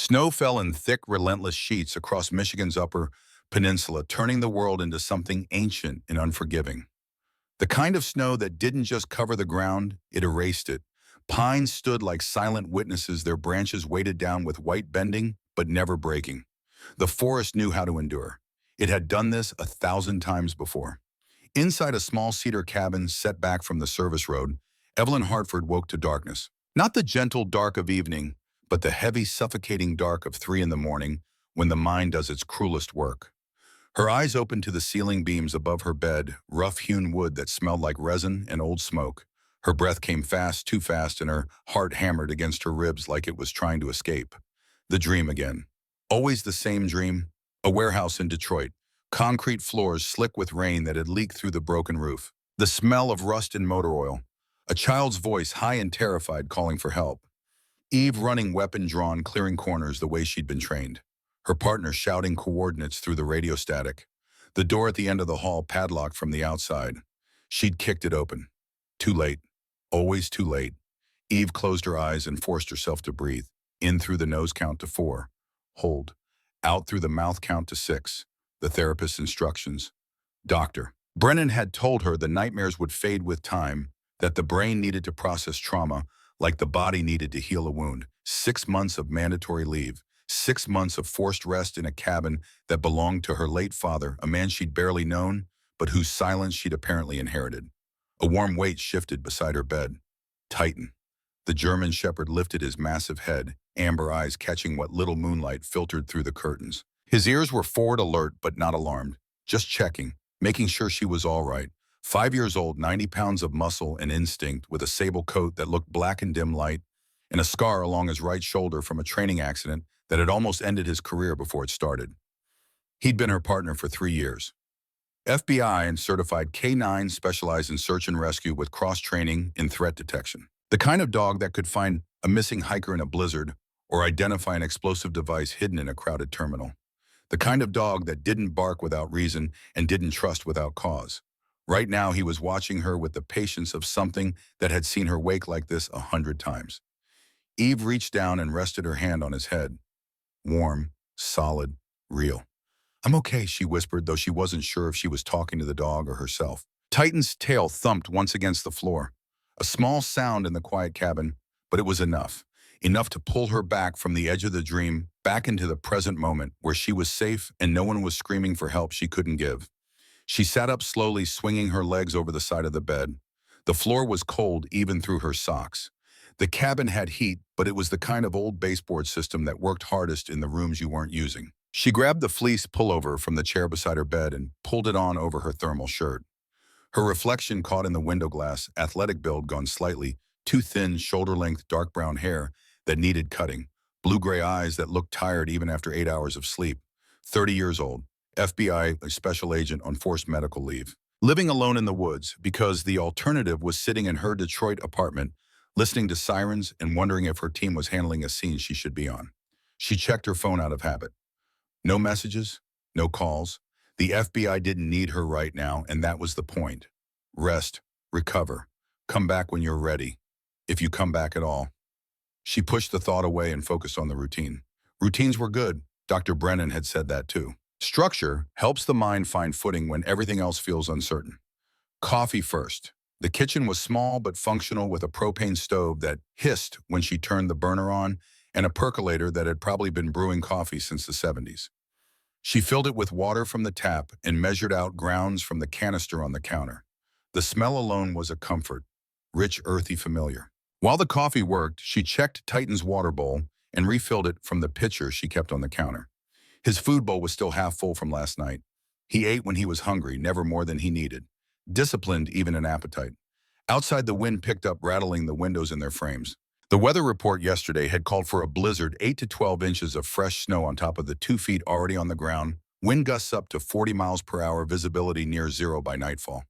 Snow fell in thick, relentless sheets across Michigan's Upper Peninsula, turning the world into something ancient and unforgiving. The kind of snow that didn't just cover the ground, it erased it. Pines stood like silent witnesses, their branches weighted down with white bending, but never breaking. The forest knew how to endure. It had done this 1,000 times before. Inside a small cedar cabin set back from the service road, Evelyn Hartford woke to darkness. Not the gentle dark of evening, but the heavy, suffocating dark of 3 in the morning when the mind does its cruelest work. Her eyes opened to the ceiling beams above her bed, rough-hewn wood that smelled like resin and old smoke. Her breath came fast, too fast, and her heart hammered against her ribs like it was trying to escape. The dream again. Always the same dream. A warehouse in Detroit. Concrete floors slick with rain that had leaked through the broken roof. The smell of rust and motor oil. A child's voice, high and terrified, calling for help. Eve running weapon drawn, clearing corners the way she'd been trained. Her partner shouting coordinates through the radio static. The door at the end of the hall padlocked from the outside. She'd kicked it open. Too late. Always too late. Eve closed her eyes and forced herself to breathe. In through the nose count to 4. Hold. Out through the mouth count to 6. The therapist's instructions. Doctor. Brennan had told her the nightmares would fade with time, that the brain needed to process trauma like the body needed to heal a wound. 6 months of mandatory leave. 6 months of forced rest in a cabin that belonged to her late father, a man she'd barely known, but whose silence she'd apparently inherited. A warm weight shifted beside her bed. Titan. The German shepherd lifted his massive head, amber eyes catching what little moonlight filtered through the curtains. His ears were forward alert but not alarmed, just checking, making sure she was all right. 5 years old, 90 pounds of muscle and instinct, with a sable coat that looked black in dim light, and a scar along his right shoulder from a training accident that had almost ended his career before it started. He'd been her partner for 3 years. FBI and certified K9, specialized in search and rescue with cross-training in threat detection. The kind of dog that could find a missing hiker in a blizzard or identify an explosive device hidden in a crowded terminal. The kind of dog that didn't bark without reason and didn't trust without cause. Right now, he was watching her with the patience of something that had seen her wake like this 100 times. Eve reached down and rested her hand on his head. Warm, solid, real. "I'm okay," she whispered, though she wasn't sure if she was talking to the dog or herself. Titan's tail thumped once against the floor. A small sound in the quiet cabin, but it was enough. Enough to pull her back from the edge of the dream, back into the present moment, where she was safe and no one was screaming for help she couldn't give. She sat up slowly, swinging her legs over the side of the bed. The floor was cold even through her socks. The cabin had heat, but it was the kind of old baseboard system that worked hardest in the rooms you weren't using. She grabbed the fleece pullover from the chair beside her bed and pulled it on over her thermal shirt. Her reflection caught in the window glass, athletic build gone slightly, too thin, shoulder-length, dark brown hair that needed cutting, blue-gray eyes that looked tired even after 8 hours of sleep. 30 years old, FBI, a special agent on forced medical leave. Living alone in the woods because the alternative was sitting in her Detroit apartment, listening to sirens and wondering if her team was handling a scene she should be on. She checked her phone out of habit. No messages, no calls. The FBI didn't need her right now, and that was the point. Rest, recover, come back when you're ready, if you come back at all. She pushed the thought away and focused on the routine. Routines were good. Dr. Brennan had said that too. Structure helps the mind find footing when everything else feels uncertain. Coffee first. The kitchen was small but functional, with a propane stove that hissed when she turned the burner on and a percolator that had probably been brewing coffee since the 70s. She filled it with water from the tap and measured out grounds from the canister on the counter. The smell alone was a comfort, rich, earthy, familiar. While the coffee worked, she checked Titan's water bowl and refilled it from the pitcher she kept on the counter. His food bowl was still half full from last night. He ate when he was hungry, never more than he needed. Disciplined even in appetite. Outside, the wind picked up, rattling the windows in their frames. The weather report yesterday had called for a blizzard, 8 to 12 inches of fresh snow on top of the 2 feet already on the ground, wind gusts up to 40 miles per hour, visibility near zero by nightfall.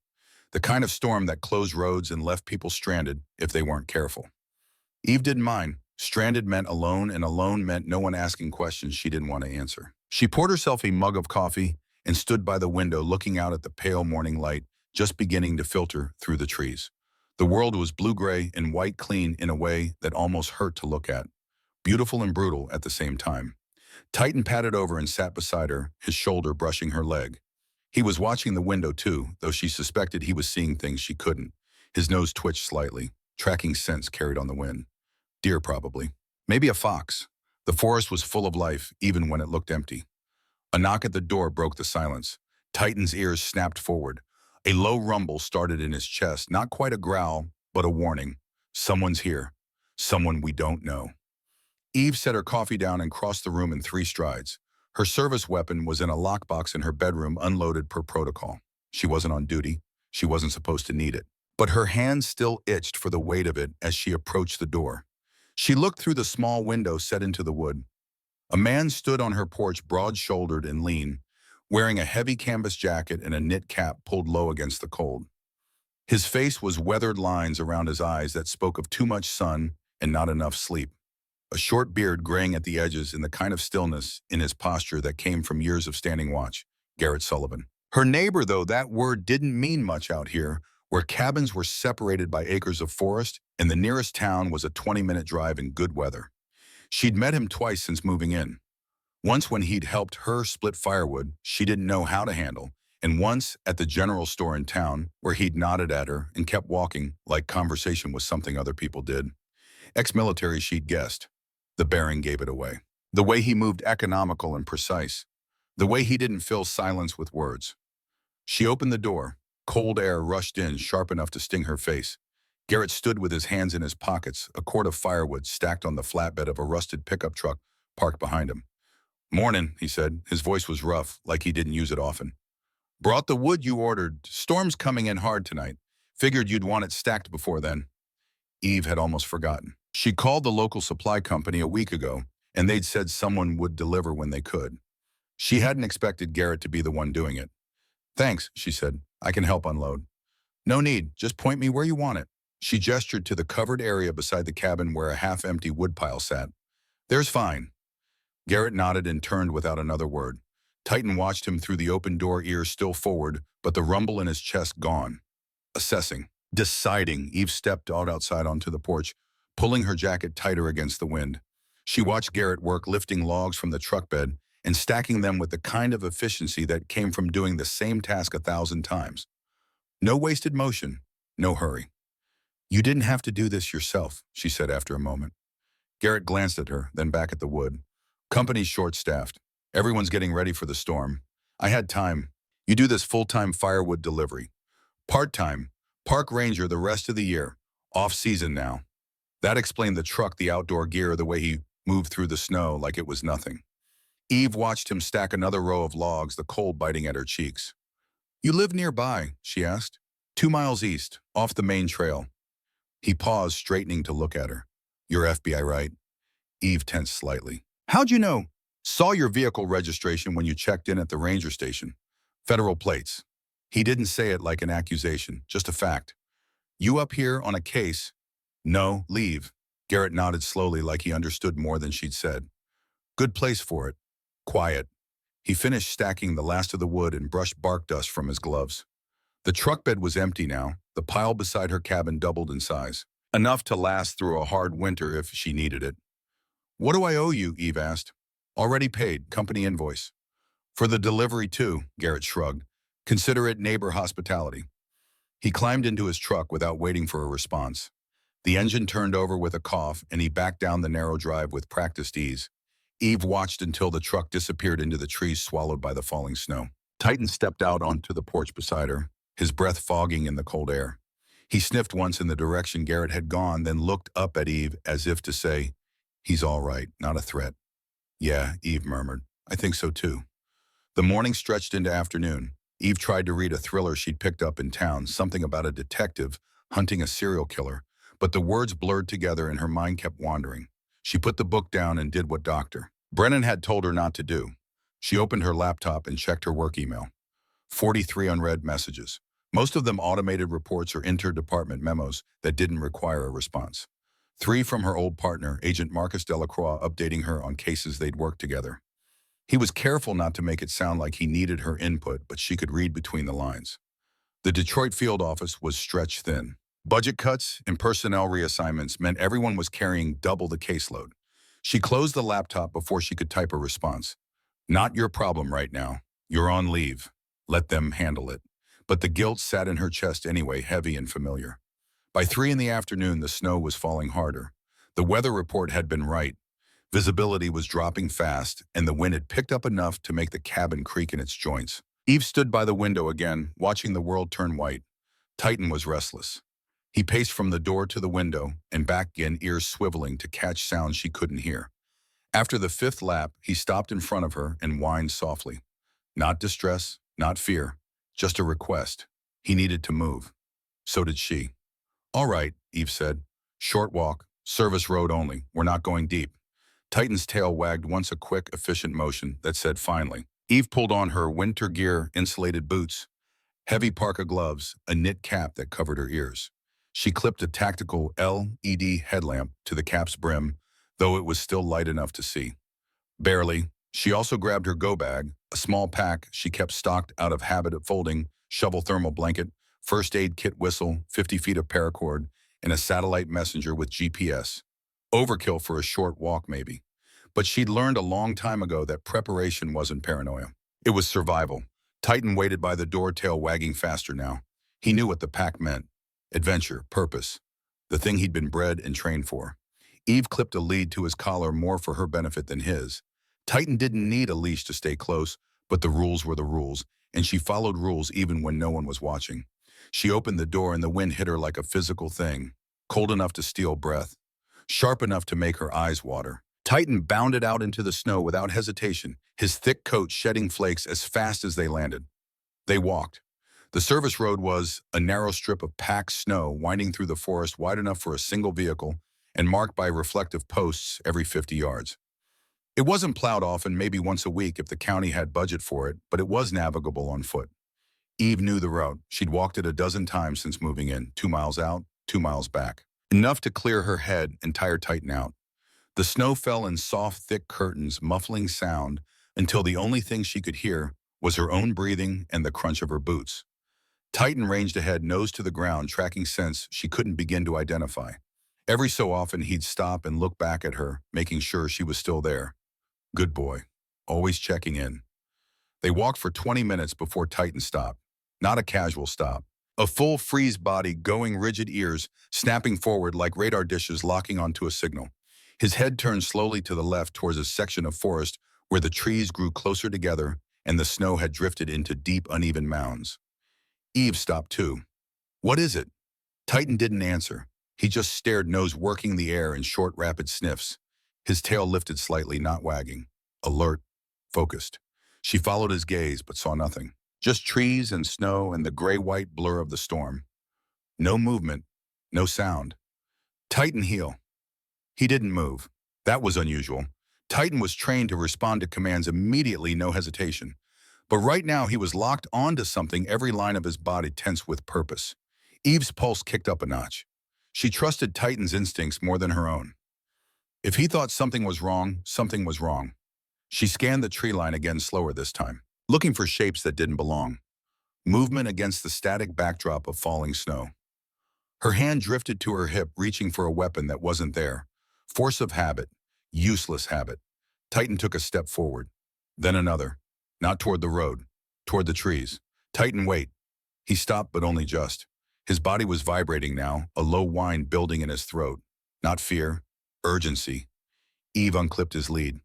The kind of storm that closed roads and left people stranded if they weren't careful. Eve didn't mind. Stranded meant alone, and alone meant no one asking questions she didn't want to answer. She poured herself a mug of coffee and stood by the window, looking out at the pale morning light just beginning to filter through the trees. The world was blue-gray and white clean in a way that almost hurt to look at. beautiful and brutal at the same time. Titan patted over and sat beside her, his shoulder brushing her leg. He was watching the window too, though she suspected he was seeing things she couldn't. His nose twitched slightly, tracking scents carried on the wind. Deer, probably. Maybe a fox. The forest was full of life, even when it looked empty. A knock at the door broke the silence. Titan's ears snapped forward. A low rumble started in his chest, not quite a growl, but a warning. Someone's here. Someone we don't know. Eve set her coffee down and crossed the room in 3 strides. Her service weapon was in a lockbox in her bedroom, unloaded per protocol. She wasn't on duty. She wasn't supposed to need it. But her hands still itched for the weight of it as she approached the door. She looked through the small window set into the wood. A man stood on her porch, broad-shouldered and lean, wearing a heavy canvas jacket and a knit cap pulled low against the cold. His face was weathered lines around his eyes that spoke of too much sun and not enough sleep. A short beard graying at the edges and the kind of stillness in his posture that came from years of standing watch. Garrett Sullivan. Her neighbor, though, that word didn't mean much out here, where cabins were separated by acres of forest and the nearest town was a 20-minute drive in good weather. She'd met him twice since moving in. Once when he'd helped her split firewood she didn't know how to handle, and once at the general store in town where he'd nodded at her and kept walking like conversation was something other people did. Ex-military, she'd guessed. The bearing gave it away. The way he moved, economical and precise. The way he didn't fill silence with words. She opened the door. Cold air rushed in, sharp enough to sting her face. Garrett stood with his hands in his pockets, a cord of firewood stacked on the flatbed of a rusted pickup truck parked behind him. "Morning," he said. His voice was rough, like he didn't use it often. "Brought the wood you ordered. Storm's coming in hard tonight. Figured you'd want it stacked before then." Eve had almost forgotten. She called the local supply company a week ago, and they'd said someone would deliver when they could. She hadn't expected Garrett to be the one doing it. "Thanks," she said. "I can help unload." "No need. Just point me where you want it." She gestured to the covered area beside the cabin where a half-empty woodpile sat. "There's fine." Garrett nodded and turned without another word. Titan watched him through the open door, ears still forward, but the rumble in his chest gone. Assessing. Deciding. Eve stepped out outside onto the porch, pulling her jacket tighter against the wind. She watched Garrett work, lifting logs from the truck bed and stacking them with the kind of efficiency that came from doing the same task 1,000 times. No wasted motion, no hurry. "You didn't have to do this yourself," she said after a moment. Garrett glanced at her, then back at the wood. "Company's short-staffed. Everyone's getting ready for the storm. I had time. You do this full-time firewood delivery. Part-time. Park ranger the rest of the year. Off-season now." That explained the truck, the outdoor gear, the way he moved through the snow like it was nothing. Eve watched him stack another row of logs, the cold biting at her cheeks. "You live nearby?" she asked. 2 miles east, off the main trail." He paused, straightening to look at her. "You're FBI, right?" Eve tensed slightly. "How'd you know?" "Saw your vehicle registration when you checked in at the ranger station. Federal plates." He didn't say it like an accusation, just a fact. "You up here on a case?" "No, leave." Garrett nodded slowly like he understood more than she'd said. "Good place for it. Quiet." He finished stacking the last of the wood and brushed bark dust from his gloves. The truck bed was empty now. The pile beside her cabin doubled in size. Enough to last through a hard winter if she needed it. "What do I owe you?" Eve asked. "Already paid. Company invoice." "For the delivery too," Garrett shrugged. "Consider it neighbor hospitality." He climbed into his truck without waiting for a response. The engine turned over with a cough, and he backed down the narrow drive with practiced ease. Eve watched until the truck disappeared into the trees swallowed by the falling snow. Titan stepped out onto the porch beside her, his breath fogging in the cold air. He sniffed once in the direction Garrett had gone, then looked up at Eve as if to say, "He's all right, not a threat." "Yeah," Eve murmured. "I think so too." The morning stretched into afternoon. Eve tried to read a thriller she'd picked up in town, something about a detective hunting a serial killer, but the words blurred together and her mind kept wandering. She put the book down and did what Dr. Brennan had told her not to do. She opened her laptop and checked her work email. 43 unread messages. Most of them automated reports or inter-department memos that didn't require a response. 3 from her old partner, Agent Marcus Delacroix, updating her on cases they'd worked together. He was careful not to make it sound like he needed her input, but she could read between the lines. The Detroit field office was stretched thin. Budget cuts and personnel reassignments meant everyone was carrying double the caseload. She closed the laptop before she could type a response. Not your problem right now. You're on leave. Let them handle it. But the guilt sat in her chest anyway, heavy and familiar. By 3 in the afternoon, the snow was falling harder. The weather report had been right. Visibility was dropping fast, and the wind had picked up enough to make the cabin creak in its joints. Eve stood by the window again, watching the world turn white. Titan was restless. He paced from the door to the window and back again, ears swiveling to catch sounds she couldn't hear. After the 5th lap, he stopped in front of her and whined softly. Not distress, not fear, just a request. He needed to move. So did she. All right, Eve said. Short walk, service road only. We're not going deep. Titan's tail wagged once, a quick, efficient motion that said finally. Eve pulled on her winter gear insulated boots, heavy parka gloves, a knit cap that covered her ears. She clipped a tactical LED headlamp to the cap's brim, though it was still light enough to see. Barely. She also grabbed her go bag, a small pack she kept stocked out of habit of folding, shovel thermal blanket, first aid kit whistle, 50 feet of paracord, and a satellite messenger with GPS. Overkill for a short walk, maybe. But she'd learned a long time ago that preparation wasn't paranoia. It was survival. Titan waited by the door, tail wagging faster now. He knew what the pack meant. Adventure, purpose. The thing he'd been bred and trained for. Eve clipped a lead to his collar more for her benefit than his. Titan didn't need a leash to stay close, but the rules were the rules, and she followed rules even when no one was watching. She opened the door and the wind hit her like a physical thing, cold enough to steal breath, sharp enough to make her eyes water. Titan bounded out into the snow without hesitation, his thick coat shedding flakes as fast as they landed. They walked. The service road was a narrow strip of packed snow winding through the forest, wide enough for a single vehicle and marked by reflective posts every 50 yards. It wasn't plowed often, maybe once a week if the county had budget for it, but it was navigable on foot. Eve knew the route. She'd walked it a dozen times since moving in, 2 miles out, 2 miles back. Enough to clear her head and tire Titan out. The snow fell in soft, thick curtains, muffling sound, until the only thing she could hear was her own breathing and the crunch of her boots. Titan ranged ahead, nose to the ground, tracking scents she couldn't begin to identify. Every so often, he'd stop and look back at her, making sure she was still there. Good boy. Always checking in. They walked for 20 minutes before Titan stopped. Not a casual stop. A full freeze body, going rigid, ears snapping forward like radar dishes locking onto a signal. His head turned slowly to the left towards a section of forest where the trees grew closer together and the snow had drifted into deep, uneven mounds. Eve stopped too. What is it? Titan didn't answer. He just stared, nose working the air in short, rapid sniffs. His tail lifted slightly, not wagging. Alert, focused. She followed his gaze, but saw nothing. Just trees and snow and the gray-white blur of the storm. No movement, no sound. Titan heel. He didn't move. That was unusual. Titan was trained to respond to commands immediately, no hesitation. But right now he was locked onto something, every line of his body tense with purpose. Eve's pulse kicked up a notch. She trusted Titan's instincts more than her own. If he thought something was wrong, something was wrong. She scanned the tree line again, slower this time, looking for shapes that didn't belong. Movement against the static backdrop of falling snow. Her hand drifted to her hip, reaching for a weapon that wasn't there. Force of habit. Useless habit. Titan took a step forward. Then another. Not toward the road. Toward the trees. Titan, wait. He stopped, but only just. His body was vibrating now, a low whine building in his throat. Not fear. Urgency. Eve unclipped his lead.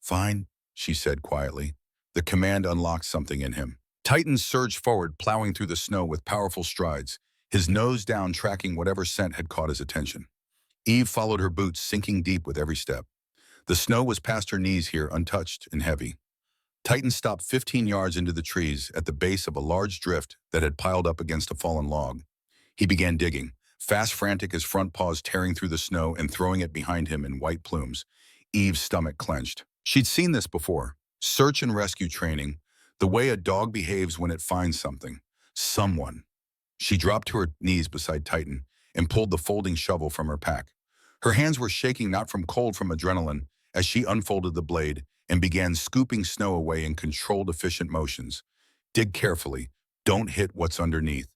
Fine, she said quietly. The command unlocked something in him. Titan surged forward, plowing through the snow with powerful strides, his nose down, tracking whatever scent had caught his attention. Eve followed her boots, sinking deep with every step. The snow was past her knees here, untouched and heavy. Titan stopped 15 yards into the trees at the base of a large drift that had piled up against a fallen log. He began digging, fast, frantic, his front paws tearing through the snow and throwing it behind him in white plumes. Eve's stomach clenched. She'd seen this before. Search and rescue training, the way a dog behaves when it finds something. Someone. She dropped to her knees beside Titan and pulled the folding shovel from her pack. Her hands were shaking, not from cold, from adrenaline, as she unfolded the blade and began scooping snow away in controlled, efficient motions. Dig carefully. Don't hit what's underneath.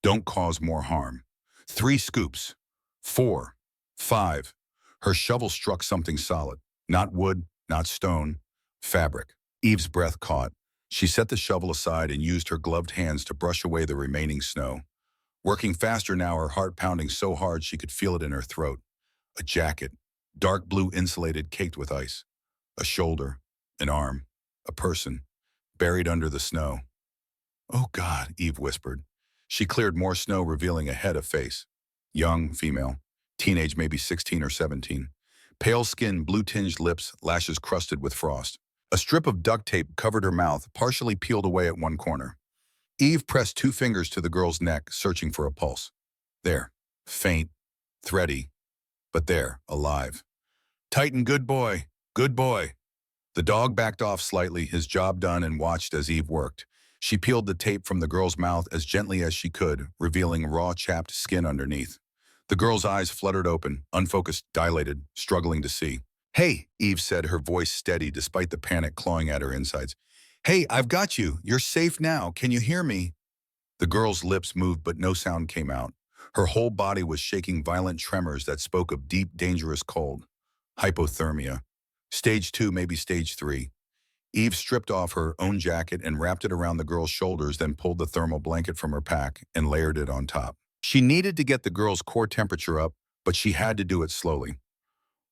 Don't cause more harm. 3 scoops. 4. 5. Her shovel struck something solid. Not wood, not stone, fabric. Eve's breath caught. She set the shovel aside and used her gloved hands to brush away the remaining snow. Working faster now, her heart pounding so hard she could feel it in her throat. A jacket, dark blue insulated, caked with ice. A shoulder, an arm, a person, buried under the snow. "Oh God," Eve whispered. She cleared more snow, revealing a head of face. Young, female, teenage, maybe 16 or 17. Pale skin, blue-tinged lips, lashes crusted with frost. A strip of duct tape covered her mouth, partially peeled away at one corner. Eve pressed two fingers to the girl's neck, searching for a pulse. There, faint, thready, but there, alive. "Tighten, good boy, good boy." The dog backed off slightly, his job done, and watched as Eve worked. She peeled the tape from the girl's mouth as gently as she could, revealing raw, chapped skin underneath. The girl's eyes fluttered open, unfocused, dilated, struggling to see. "Hey," Eve said, her voice steady despite the panic clawing at her insides. "Hey, I've got you. You're safe now. Can you hear me?" The girl's lips moved, but no sound came out. Her whole body was shaking violent tremors that spoke of deep, dangerous cold. Hypothermia. Stage 2, maybe stage 3. Eve stripped off her own jacket and wrapped it around the girl's shoulders, then pulled the thermal blanket from her pack and layered it on top. She needed to get the girl's core temperature up, but she had to do it slowly.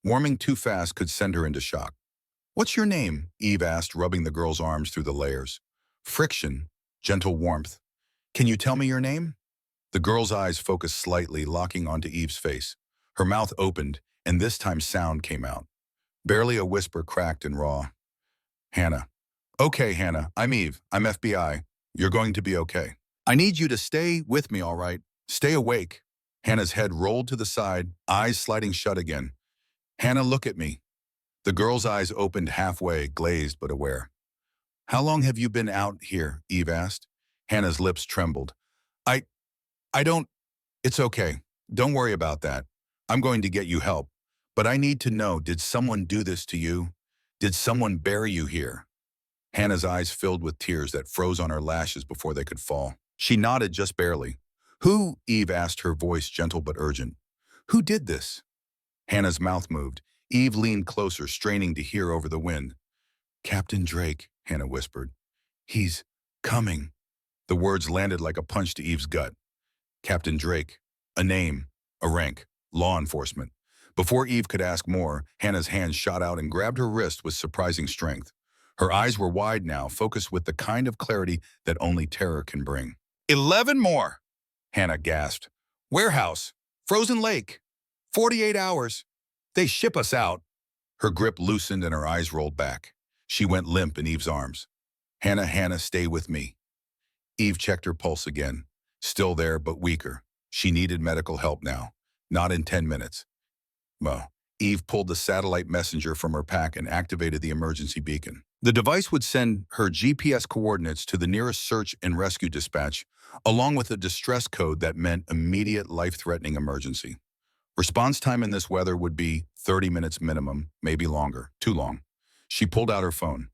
Warming too fast could send her into shock. "What's your name?" Eve asked, rubbing the girl's arms through the layers. Friction, gentle warmth. "Can you tell me your name?" The girl's eyes focused slightly, locking onto Eve's face. Her mouth opened, and this time sound came out. Barely a whisper, cracked and raw. "Hannah." "Okay, Hannah, I'm Eve. I'm FBI. You're going to be okay. I need you to stay with me, all right? Stay awake." Hannah's head rolled to the side, eyes sliding shut again. "Hannah, look at me." The girl's eyes opened halfway, glazed but aware. "How long have you been out here?" Eve asked. Hannah's lips trembled. I, I don't, it's okay. Don't worry about that. I'm going to get you help. But I need to know, did someone do this to you? Did someone bury you here?" Hannah's eyes filled with tears that froze on her lashes before they could fall. She nodded just barely. "Who?" Eve asked, her voice gentle but urgent. "Who did this?" Hannah's mouth moved. Eve leaned closer, straining to hear over the wind. "Captain Drake," Hannah whispered. "He's coming." The words landed like a punch to Eve's gut. Captain Drake. A name, a rank, law enforcement. Before Eve could ask more, Hannah's hand shot out and grabbed her wrist with surprising strength. Her eyes were wide now, focused with the kind of clarity that only terror can bring. 11 more, Hannah gasped. "Warehouse. Frozen Lake. 48 hours. They ship us out." Her grip loosened and her eyes rolled back. She went limp in Eve's arms. Hannah, stay with me." Eve checked her pulse again. Still there, but weaker. She needed medical help now. Not in 10 minutes. Well, Eve pulled the satellite messenger from her pack and activated the emergency beacon. The device would send her GPS coordinates to the nearest search and rescue dispatch, along with a distress code that meant immediate life-threatening emergency. Response time in this weather would be 30 minutes minimum, maybe longer. Too long. She pulled out her phone.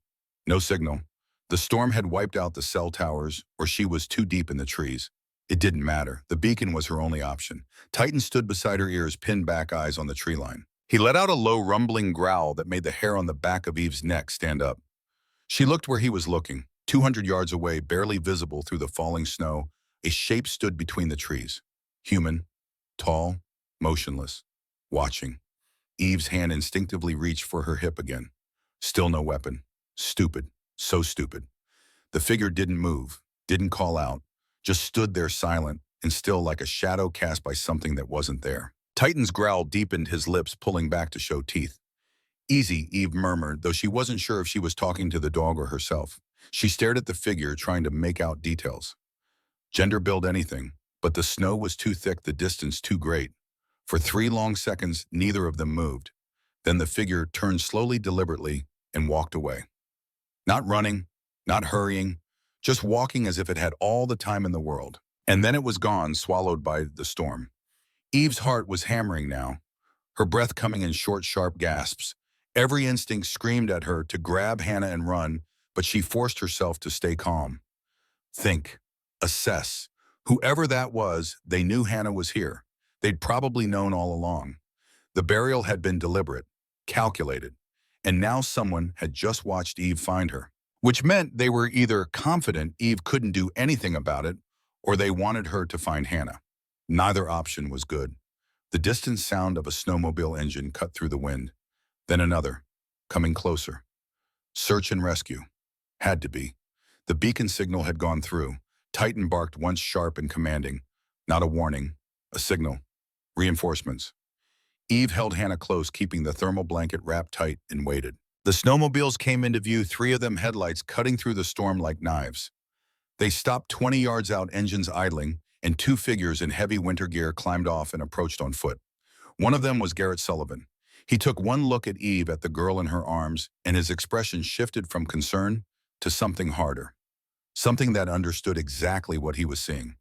No signal. The storm had wiped out the cell towers, or she was too deep in the trees. It didn't matter. The beacon was her only option. Titan stood beside her ears, pinned back, eyes on the tree line. He let out a low, rumbling growl that made the hair on the back of Eve's neck stand up. She looked where he was looking. 200 yards away, barely visible through the falling snow, a shape stood between the trees. Human, tall, motionless, watching. Eve's hand instinctively reached for her hip again. Still no weapon. Stupid. So stupid. The figure didn't move, didn't call out, just stood there silent and still like a shadow cast by something that wasn't there. Titan's growl deepened, his lips pulling back to show teeth. "Easy," Eve murmured, though she wasn't sure if she was talking to the dog or herself. She stared at the figure, trying to make out details. Gender, build, anything, but the snow was too thick, the distance too great. For 3 long seconds, neither of them moved. Then the figure turned slowly, deliberately, and walked away. Not running, not hurrying, just walking as if it had all the time in the world. And then it was gone, swallowed by the storm. Eve's heart was hammering now, her breath coming in short, sharp gasps. Every instinct screamed at her to grab Hannah and run, but she forced herself to stay calm. Think. Assess. Whoever that was, they knew Hannah was here. They'd probably known all along. The burial had been deliberate, calculated, And now someone had just watched Eve find her, which meant they were either confident Eve couldn't do anything about it, or they wanted her to find Hannah. Neither option was good. The distant sound of a snowmobile engine cut through the wind. Then another, coming closer. Search and rescue. Had to be. The beacon signal had gone through. Titan barked once sharp and commanding. Not a warning, a signal. Reinforcements. Eve held Hannah close, keeping the thermal blanket wrapped tight, and waited. The snowmobiles came into view, three of them headlights cutting through the storm like knives. They stopped 20 yards out, engines idling, and two figures in heavy winter gear climbed off and approached on foot. One of them was Garrett Sullivan. He took one look at Eve, at the girl in her arms, and his expression shifted from concern to something harder. Something that understood exactly what he was seeing.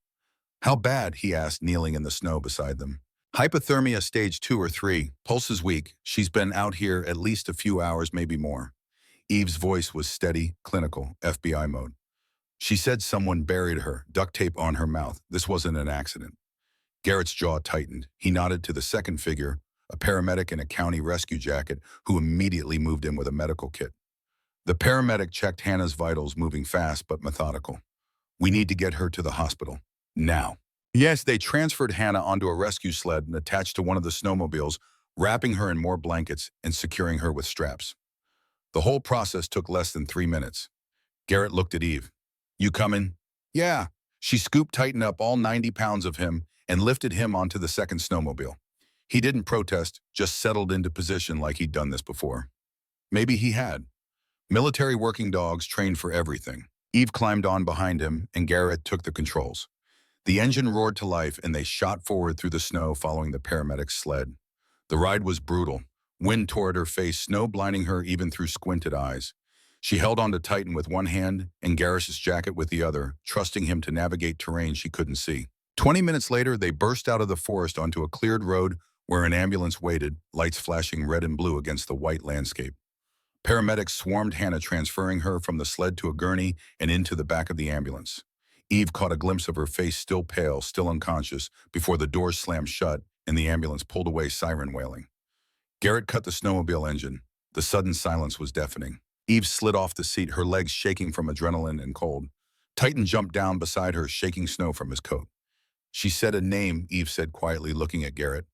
"How bad?" he asked, kneeling in the snow beside them. "Hypothermia stage 2 or 3. Pulse is weak. She's been out here at least a few hours, maybe more." Eve's voice was steady, clinical, FBI mode. She said someone buried her, duct tape on her mouth. This wasn't an accident. Garrett's jaw tightened. He nodded to the second figure, a paramedic in a county rescue jacket, who immediately moved in with a medical kit. The paramedic checked Hannah's vitals, moving fast but methodical. "We need to get her to the hospital. Now." Yes, they transferred Hannah onto a rescue sled and attached to one of the snowmobiles, wrapping her in more blankets and securing her with straps. The whole process took less than 3 minutes. Garrett looked at Eve. "You coming?" "Yeah." She scooped Titan up, all 90 pounds of him, and lifted him onto the second snowmobile. He didn't protest, just settled into position like he'd done this before. Maybe he had. Military working dogs trained for everything. Eve climbed on behind him, and Garrett took the controls. The engine roared to life, and they shot forward through the snow, following the paramedic's sled. The ride was brutal. Wind tore at her face, snow blinding her even through squinted eyes. She held onto Titan with one hand and Garrus's jacket with the other, trusting him to navigate terrain she couldn't see. 20 minutes later, they burst out of the forest onto a cleared road where an ambulance waited, lights flashing red and blue against the white landscape. Paramedics swarmed Hannah, transferring her from the sled to a gurney and into the back of the ambulance. Eve caught a glimpse of her face, still pale, still unconscious, before the doors slammed shut and the ambulance pulled away, siren wailing. Garrett cut the snowmobile engine. The sudden silence was deafening. Eve slid off the seat, her legs shaking from adrenaline and cold. Titan jumped down beside her, shaking snow from his coat. "She said a name," Eve said quietly, looking at Garrett.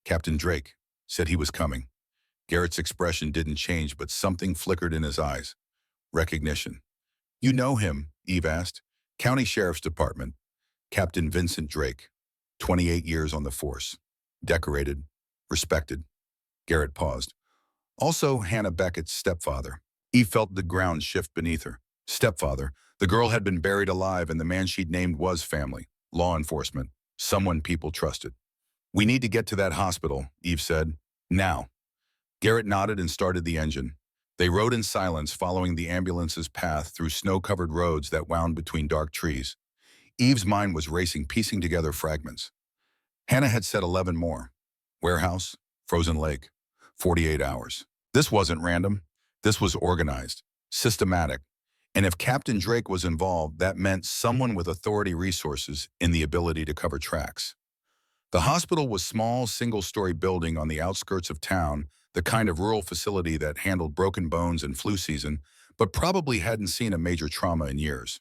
"Captain Drake. Said he was coming." Garrett's expression didn't change, but something flickered in his eyes. Recognition. "You know him?" Eve asked. "County Sheriff's Department. Captain Vincent Drake. 28 years on the force. Decorated. Respected." Garrett paused. "Also Hannah Beckett's stepfather." Eve felt the ground shift beneath her. Stepfather. The girl had been buried alive, and the man she'd named was family. Law enforcement. Someone people trusted. "We need to get to that hospital," Eve said. "Now." Garrett nodded and started the engine. They rode in silence, following the ambulance's path through snow-covered roads that wound between dark trees. Eve's mind was racing, piecing together fragments. Hannah had said 11 more. Warehouse, frozen lake, 48 hours. This wasn't random. This was organized, systematic. And if Captain Drake was involved, that meant someone with authority, resources, and the ability to cover tracks. The hospital was a small, single-story building on the outskirts of town, the kind of rural facility that handled broken bones and flu season, but probably hadn't seen a major trauma in years.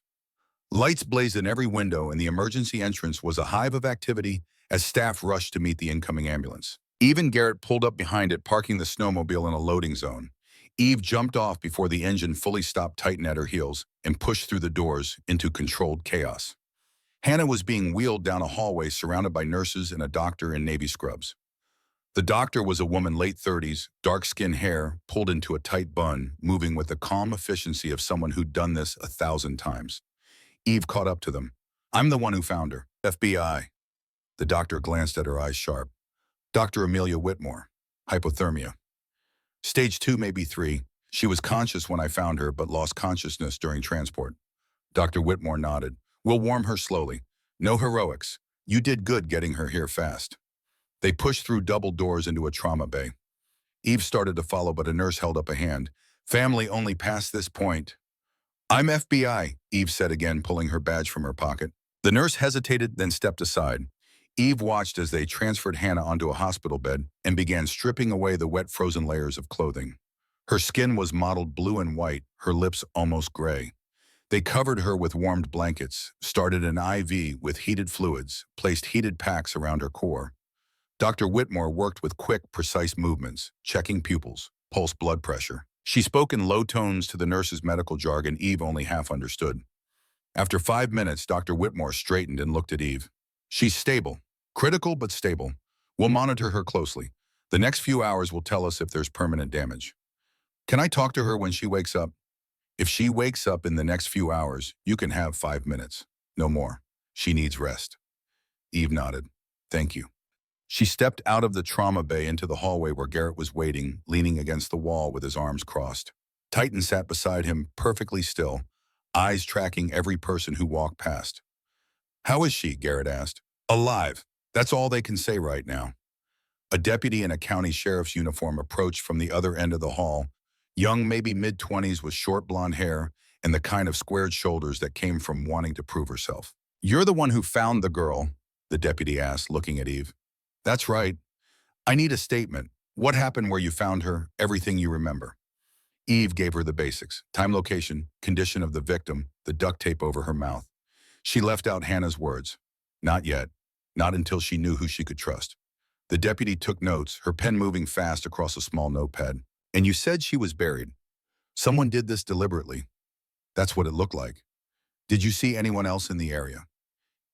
Lights blazed in every window, and the emergency entrance was a hive of activity as staff rushed to meet the incoming ambulance. Even Garrett pulled up behind it, parking the snowmobile in a loading zone. Eve jumped off before the engine fully stopped, Titan at her heels, and pushed through the doors into controlled chaos. Hannah was being wheeled down a hallway surrounded by nurses and a doctor in navy scrubs. The doctor was a woman, late 30s, dark-skinned hair pulled into a tight bun, moving with the calm efficiency of someone who'd done this 1,000 times. Eve caught up to them. "I'm the one who found her. FBI." The doctor glanced at her, eyes sharp. "Dr. Amelia Whitmore. Hypothermia. Stage 2, maybe 3. She was conscious when I found her, but lost consciousness during transport." Dr. Whitmore nodded. "We'll warm her slowly. No heroics. You did good getting her here fast." They pushed through double doors into a trauma bay. Eve started to follow, but a nurse held up a hand. "Family only past this point." "I'm FBI," Eve said again, pulling her badge from her pocket. The nurse hesitated, then stepped aside. Eve watched as they transferred Hannah onto a hospital bed and began stripping away the wet, frozen layers of clothing. Her skin was mottled blue and white, her lips almost gray. They covered her with warmed blankets, started an IV with heated fluids, placed heated packs around her core. Dr. Whitmore worked with quick, precise movements, checking pupils, pulse blood pressure. She spoke in low tones to the nurse's medical jargon Eve only half understood. After 5 minutes, Dr. Whitmore straightened and looked at Eve. She's stable. Critical, but stable. We'll monitor her closely. The next few hours will tell us if there's permanent damage. Can I talk to her when she wakes up? If she wakes up in the next few hours, you can have 5 minutes. No more. She needs rest. Eve nodded. Thank you. She stepped out of the trauma bay into the hallway where Garrett was waiting, leaning against the wall with his arms crossed. Titan sat beside him, perfectly still, eyes tracking every person who walked past. How is she? Garrett asked. Alive. That's all they can say right now. A deputy in a county sheriff's uniform approached from the other end of the hall, young, maybe mid-20s with short blonde hair and the kind of squared shoulders that came from wanting to prove herself. You're the one who found the girl, the deputy asked, looking at Eve. That's right. I need a statement. What happened where you found her, everything you remember. Eve gave her the basics: time, location, condition of the victim, the duct tape over her mouth. She left out Hannah's words. Not yet. Not until she knew who she could trust. The deputy took notes, her pen moving fast across a small notepad. And you said she was buried. Someone did this deliberately. That's what it looked like. Did you see anyone else in the area?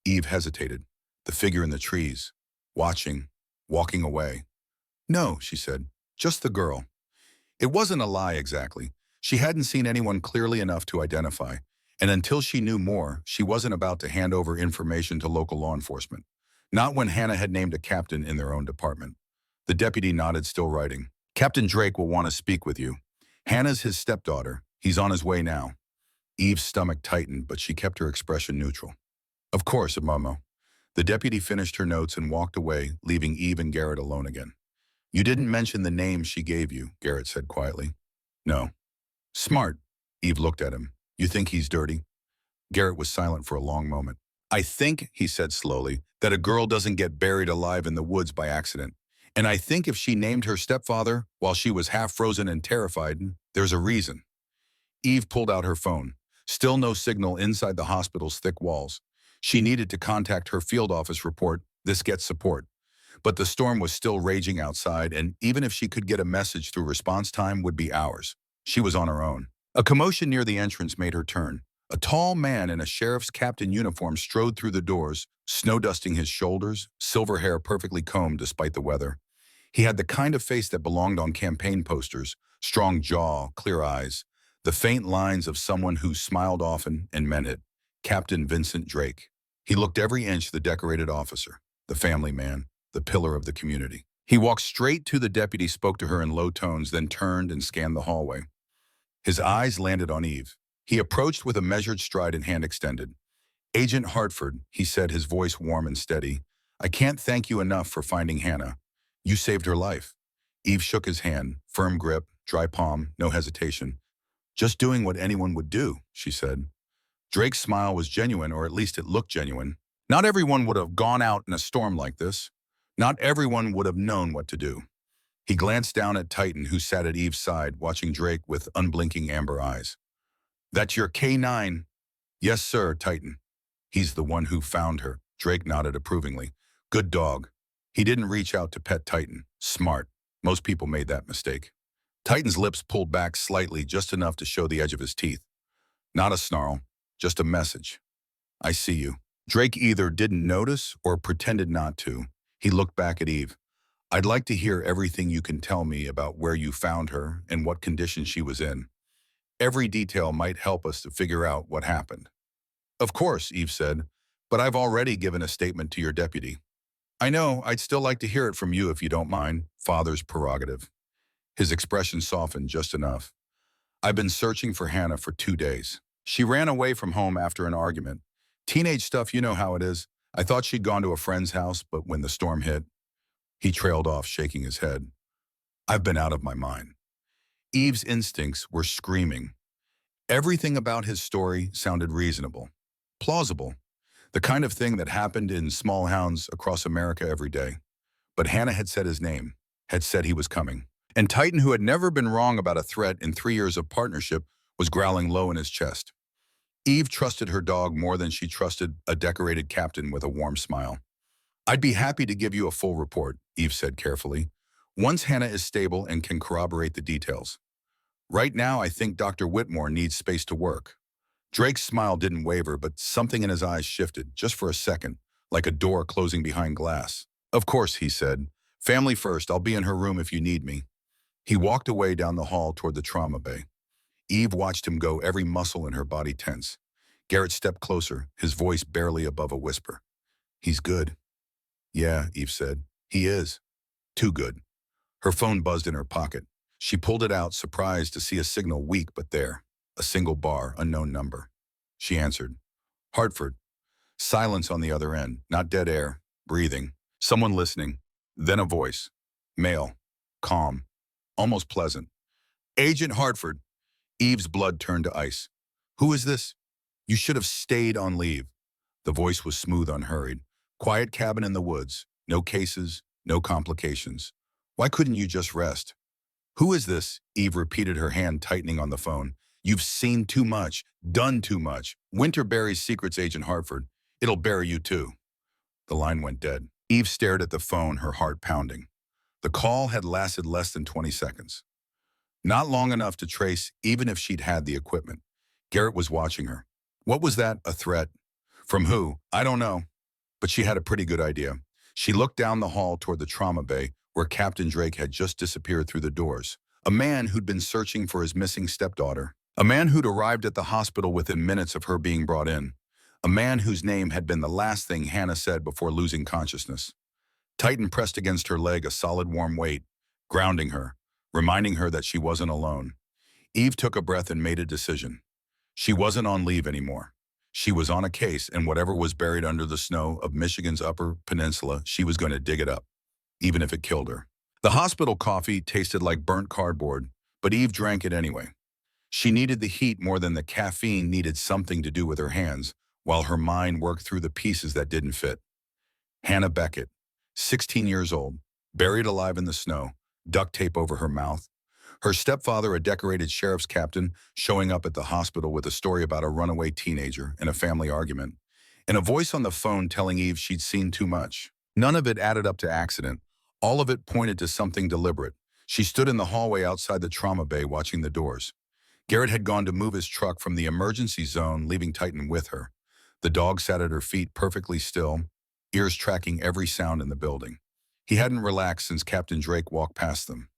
Eve hesitated. The figure in the trees. Watching. Walking away. No, she said. Just the girl. It wasn't a lie exactly. She hadn't seen anyone clearly enough to identify. And until she knew more, she wasn't about to hand over information to local law enforcement. Not when Hannah had named a captain in their own department. The deputy nodded, still writing. Captain Drake will want to speak with you. Hannah's his stepdaughter. He's on his way now. Eve's stomach tightened, but she kept her expression neutral. Of course, Momo. The deputy finished her notes and walked away, leaving Eve and Garrett alone again. You didn't mention the name she gave you, Garrett said quietly. No. Smart. Eve looked at him. You think he's dirty? Garrett was silent for a long moment. I think, he said slowly, that a girl doesn't get buried alive in the woods by accident. And I think if she named her stepfather while she was half frozen and terrified, there's a reason. Eve pulled out her phone. Still no signal inside the hospital's thick walls. She needed to contact her field office report, this gets support. But the storm was still raging outside, and even if she could get a message through response time would be hours. She was on her own. A commotion near the entrance made her turn. A tall man in a sheriff's captain uniform strode through the doors, snow dusting his shoulders, silver hair perfectly combed despite the weather. He had the kind of face that belonged on campaign posters, strong jaw, clear eyes, the faint lines of someone who smiled often and meant it. Captain Vincent Drake. He looked every inch the decorated officer, the family man, the pillar of the community. He walked straight to the deputy, spoke to her in low tones, then turned and scanned the hallway. His eyes landed on Eve. He approached with a measured stride and hand extended. Agent Hartford, he said, his voice warm and steady. I can't thank you enough for finding Hannah. You saved her life. Eve shook his hand, firm grip, dry palm, no hesitation. Just doing what anyone would do, she said. Drake's smile was genuine, or at least it looked genuine. Not everyone would have gone out in a storm like this. Not everyone would have known what to do. He glanced down at Titan, who sat at Eve's side, watching Drake with unblinking amber eyes. That's your K9. Yes, sir, Titan. He's the one who found her. Drake nodded approvingly. Good dog. He didn't reach out to pet Titan. Smart. Most people made that mistake. Titan's lips pulled back slightly, just enough to show the edge of his teeth. Not a snarl, just a message. I see you. Drake either didn't notice or pretended not to. He looked back at Eve. I'd like to hear everything you can tell me about where you found her and what condition she was in. Every detail might help us to figure out what happened. Of course, Eve said, but I've already given a statement to your deputy. I know, I'd still like to hear it from you if you don't mind. Father's prerogative. His expression softened just enough. I've been searching for Hannah for 2 days. She ran away from home after an argument. Teenage stuff, you know how it is. I thought she'd gone to a friend's house, but when the storm hit, he trailed off, shaking his head. I've been out of my mind. Eve's instincts were screaming. Everything about his story sounded reasonable, plausible, the kind of thing that happened in small towns across America every day. But Hannah had said his name, had said he was coming. And Titan, who had never been wrong about a threat in 3 years of partnership, was growling low in his chest. Eve trusted her dog more than she trusted a decorated captain with a warm smile. "I'd be happy to give you a full report," Eve said carefully, "once Hannah is stable and can corroborate the details. Right now, I think Dr. Whitmore needs space to work." Drake's smile didn't waver, but something in his eyes shifted, just for a second, like a door closing behind glass. "Of course," he said. "Family first. I'll be in her room if you need me." He walked away down the hall toward the trauma bay. Eve watched him go, every muscle in her body tense. Garrett stepped closer, his voice barely above a whisper. "He's good." "Yeah," Eve said. "He is. Too good." Her phone buzzed in her pocket. She pulled it out, surprised to see a signal, weak but there. A single bar, unknown number. She answered. "Hartford." Silence on the other end, not dead air, breathing. Someone listening. Then a voice. Male. Calm. Almost pleasant. "Agent Hartford." Eve's blood turned to ice. "Who is this?" "You should have stayed on leave." The voice was smooth, unhurried. "Quiet cabin in the woods. No cases, no complications. Why couldn't you just rest?" "Who is this?" Eve repeated, her hand tightening on the phone. "You've seen too much, done too much. Winter buries secrets, Agent Hartford. It'll bury you too." The line went dead. Eve stared at the phone, her heart pounding. The call had lasted less than 20 seconds. Not long enough to trace, even if she'd had the equipment. Garrett was watching her. What was that? A threat? From who? I don't know. But she had a pretty good idea. She looked down the hall toward the trauma bay, where Captain Drake had just disappeared through the doors. A man who'd been searching for his missing stepdaughter. A man who'd arrived at the hospital within minutes of her being brought in. A man whose name had been the last thing Hannah said before losing consciousness. Titan pressed against her leg, a solid warm weight, grounding her, reminding her that she wasn't alone. Eve took a breath and made a decision. She wasn't on leave anymore. She was on a case, and whatever was buried under the snow of Michigan's Upper Peninsula, she was going to dig it up, even if it killed her. The hospital coffee tasted like burnt cardboard, but Eve drank it anyway. She needed the heat more than the caffeine needed something to do with her hands, while her mind worked through the pieces that didn't fit. Hannah Beckett, 16 years old, buried alive in the snow, duct tape over her mouth. Her stepfather, a decorated sheriff's captain, showing up at the hospital with a story about a runaway teenager and a family argument. And a voice on the phone telling Eve she'd seen too much. None of it added up to accident. All of it pointed to something deliberate. She stood in the hallway outside the trauma bay watching the doors. Garrett had gone to move his truck from the emergency zone, leaving Titan with her. The dog sat at her feet perfectly still, ears tracking every sound in the building. He hadn't relaxed since Captain Drake walked past them.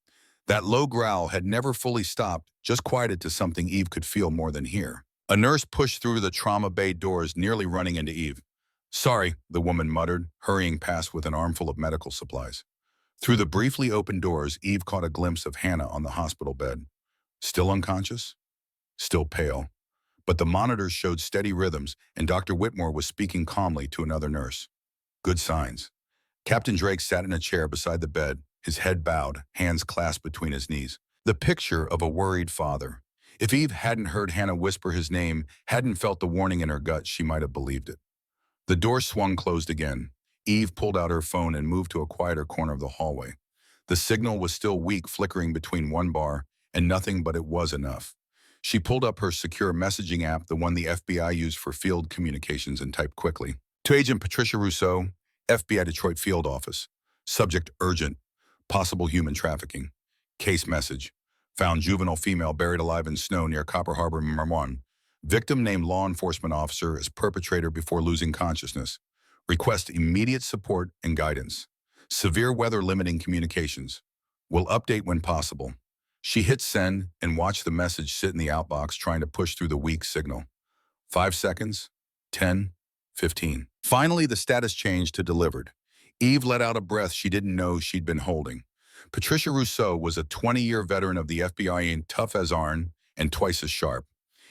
That low growl had never fully stopped, just quieted to something Eve could feel more than hear. A nurse pushed through the trauma bay doors, nearly running into Eve. "Sorry," the woman muttered, hurrying past with an armful of medical supplies. Through the briefly opened doors, Eve caught a glimpse of Hannah on the hospital bed. Still unconscious? Still pale. But the monitors showed steady rhythms, and Dr. Whitmore was speaking calmly to another nurse. Good signs. Captain Drake sat in a chair beside the bed, his head bowed, hands clasped between his knees. The picture of a worried father. If Eve hadn't heard Hannah whisper his name, hadn't felt the warning in her gut, she might have believed it. The door swung closed again. Eve pulled out her phone and moved to a quieter corner of the hallway. The signal was still weak, flickering between one bar, and nothing but it was enough. She pulled up her secure messaging app, the one the FBI used for field communications, and typed quickly. To Agent Patricia Rousseau, FBI Detroit Field Office. Subject urgent. Possible human trafficking. Case message. Found juvenile female buried alive in snow near Copper Harbor, Vermont. Victim named law enforcement officer as perpetrator before losing consciousness. Request immediate support and guidance. Severe weather limiting communications. Will update when possible. She hit send and watched the message sit in the outbox, trying to push through the weak signal. 5 seconds. 10. 15. Finally, the status changed to delivered. Eve let out a breath she didn't know she'd been holding. Patricia Rousseau was a 20-year veteran of the FBI and tough as iron and twice as sharp.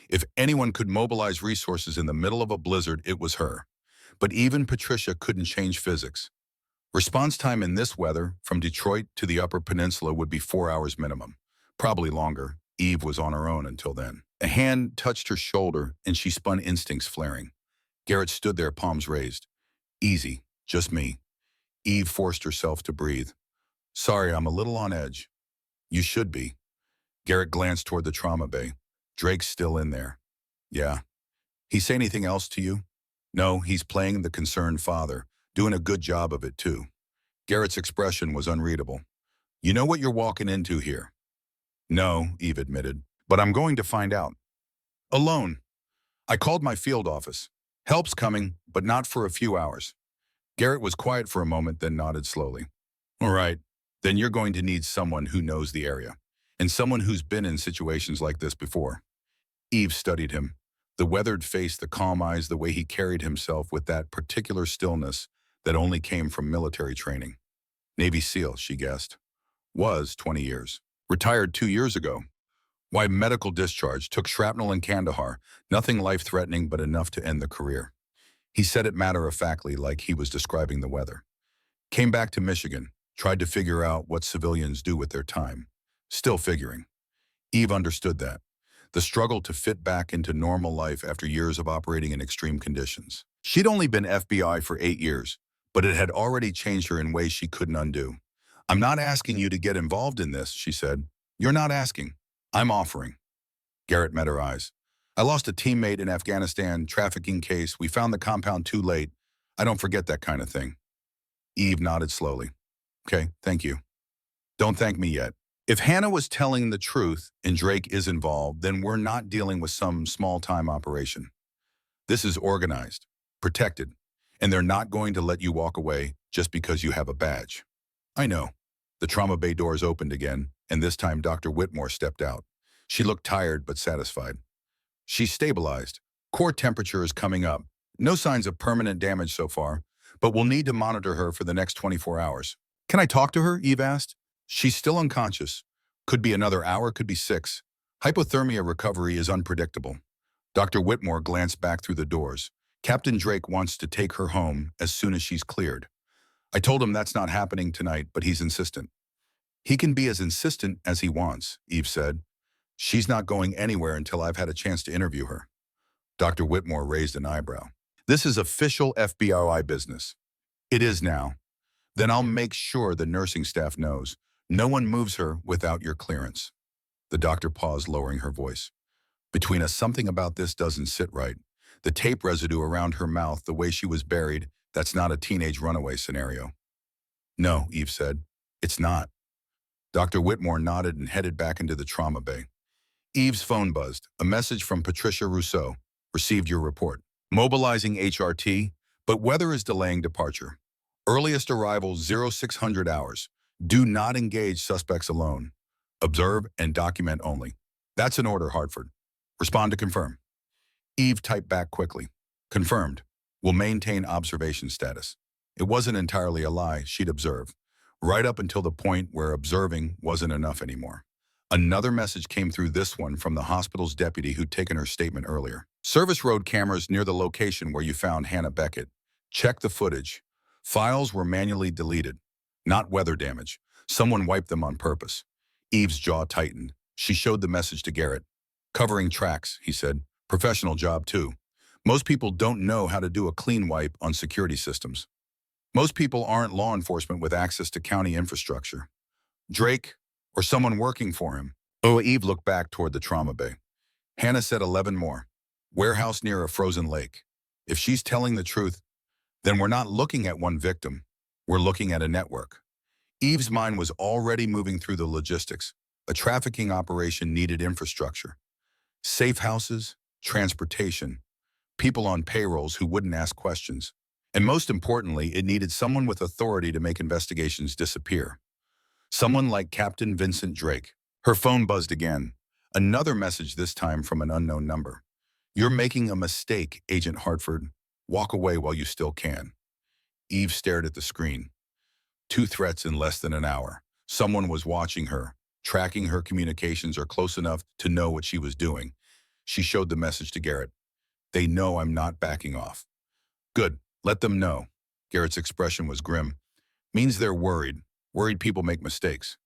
If anyone could mobilize resources in the middle of a blizzard, it was her. But even Patricia couldn't change physics. Response time in this weather, from Detroit to the Upper Peninsula, would be 4 hours minimum. Probably longer. Eve was on her own until then. A hand touched her shoulder, and she spun, instincts flaring. Garrett stood there, palms raised. Easy, just me. Eve forced herself to breathe. Sorry, I'm a little on edge. You should be. Garrett glanced toward the trauma bay. Drake's still in there. Yeah. He say anything else to you? No, he's playing the concerned father, doing a good job of it too. Garrett's expression was unreadable. You know what you're walking into here? No, Eve admitted, but I'm going to find out. Alone. I called my field office. Help's coming, but not for a few hours. Garrett was quiet for a moment, then nodded slowly. All right, then you're going to need someone who knows the area, and someone who's been in situations like this before. Eve studied him. The weathered face, the calm eyes, the way he carried himself with that particular stillness that only came from military training. Navy SEAL, she guessed. Was 20 years. Retired 2 years ago. Why medical discharge, took shrapnel in Kandahar, nothing life-threatening but enough to end the career. He said it matter-of-factly like he was describing the weather. Came back to Michigan, tried to figure out what civilians do with their time. Still figuring. Eve understood that. The struggle to fit back into normal life after years of operating in extreme conditions. She'd only been FBI for 8 years, but it had already changed her in ways she couldn't undo. I'm not asking you to get involved in this, she said. You're not asking. I'm offering. Garrett met her eyes. I lost a teammate in Afghanistan, trafficking case. We found the compound too late. I don't forget that kind of thing. Eve nodded slowly. Okay, thank you. Don't thank me yet. If Hannah was telling the truth and Drake is involved, then we're not dealing with some small-time operation. This is organized, protected, and they're not going to let you walk away just because you have a badge. I know. The trauma bay doors opened again, and this time Dr. Whitmore stepped out. She looked tired but satisfied. She's stabilized. Core temperature is coming up. No signs of permanent damage so far, but we'll need to monitor her for the next 24 hours. Can I talk to her? Eve asked. She's still unconscious. Could be another hour, could be 6. Hypothermia recovery is unpredictable. Dr. Whitmore glanced back through the doors. Captain Drake wants to take her home as soon as she's cleared. I told him that's not happening tonight, but he's insistent. He can be as insistent as he wants, Eve said. She's not going anywhere until I've had a chance to interview her. Dr. Whitmore raised an eyebrow. This is official FBI business. It is now. Then I'll make sure the nursing staff knows. No one moves her without your clearance. The doctor paused, lowering her voice. Between us, something about this doesn't sit right. The tape residue around her mouth, the way she was buried, that's not a teenage runaway scenario. No, Eve said. It's not. Dr. Whitmore nodded and headed back into the trauma bay. Eve's phone buzzed. A message from Patricia Rousseau. Received your report. Mobilizing HRT, but weather is delaying departure. Earliest arrival 0600 hours. Do not engage suspects alone. Observe and document only. That's an order, Hartford. Respond to confirm. Eve typed back quickly. Confirmed. Will maintain observation status. It wasn't entirely a lie, she'd observe. Right up until the point where observing wasn't enough anymore. Another message came through, this one from the hospital's deputy who'd taken her statement earlier. Service road cameras near the location where you found Hannah Beckett. Check the footage. Files were manually deleted. Not weather damage. Someone wiped them on purpose. Eve's jaw tightened. She showed the message to Garrett. Covering tracks, he said. Professional job, too. Most people don't know how to do a clean wipe on security systems. Most people aren't law enforcement with access to county infrastructure. Drake, or someone working for him. Oh, Eve looked back toward the trauma bay. Hannah said 11 more. Warehouse near a frozen lake. If she's telling the truth, then we're not looking at one victim. We're looking at a network. Eve's mind was already moving through the logistics. A trafficking operation needed infrastructure. Safe houses, transportation, people on payrolls who wouldn't ask questions. And most importantly, it needed someone with authority to make investigations disappear. Someone like Captain Vincent Drake. Her phone buzzed again. Another message, this time from an unknown number. You're making a mistake, Agent Hartford. Walk away while you still can. Eve stared at the screen. 2 threats in less than an hour. Someone was watching her, tracking her communications, or close enough to know what she was doing. She showed the message to Garrett. They know I'm not backing off. Good, let them know. Garrett's expression was grim. Means they're worried. Worried people make mistakes.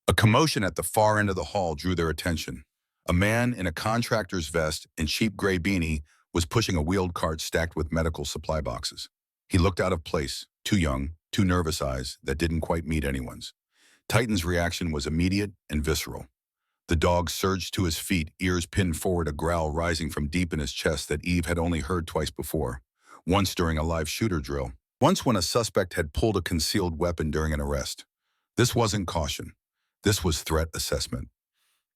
A commotion at the far end of the hall drew their attention. A man in a contractor's vest and cheap gray beanie was pushing a wheeled cart stacked with medical supply boxes. He looked out of place, too young, 2 nervous eyes that didn't quite meet anyone's. Titan's reaction was immediate and visceral. The dog surged to his feet, ears pinned forward, a growl rising from deep in his chest that Eve had only heard twice before. Once during a live shooter drill. Once when a suspect had pulled a concealed weapon during an arrest. This wasn't caution. This was threat assessment.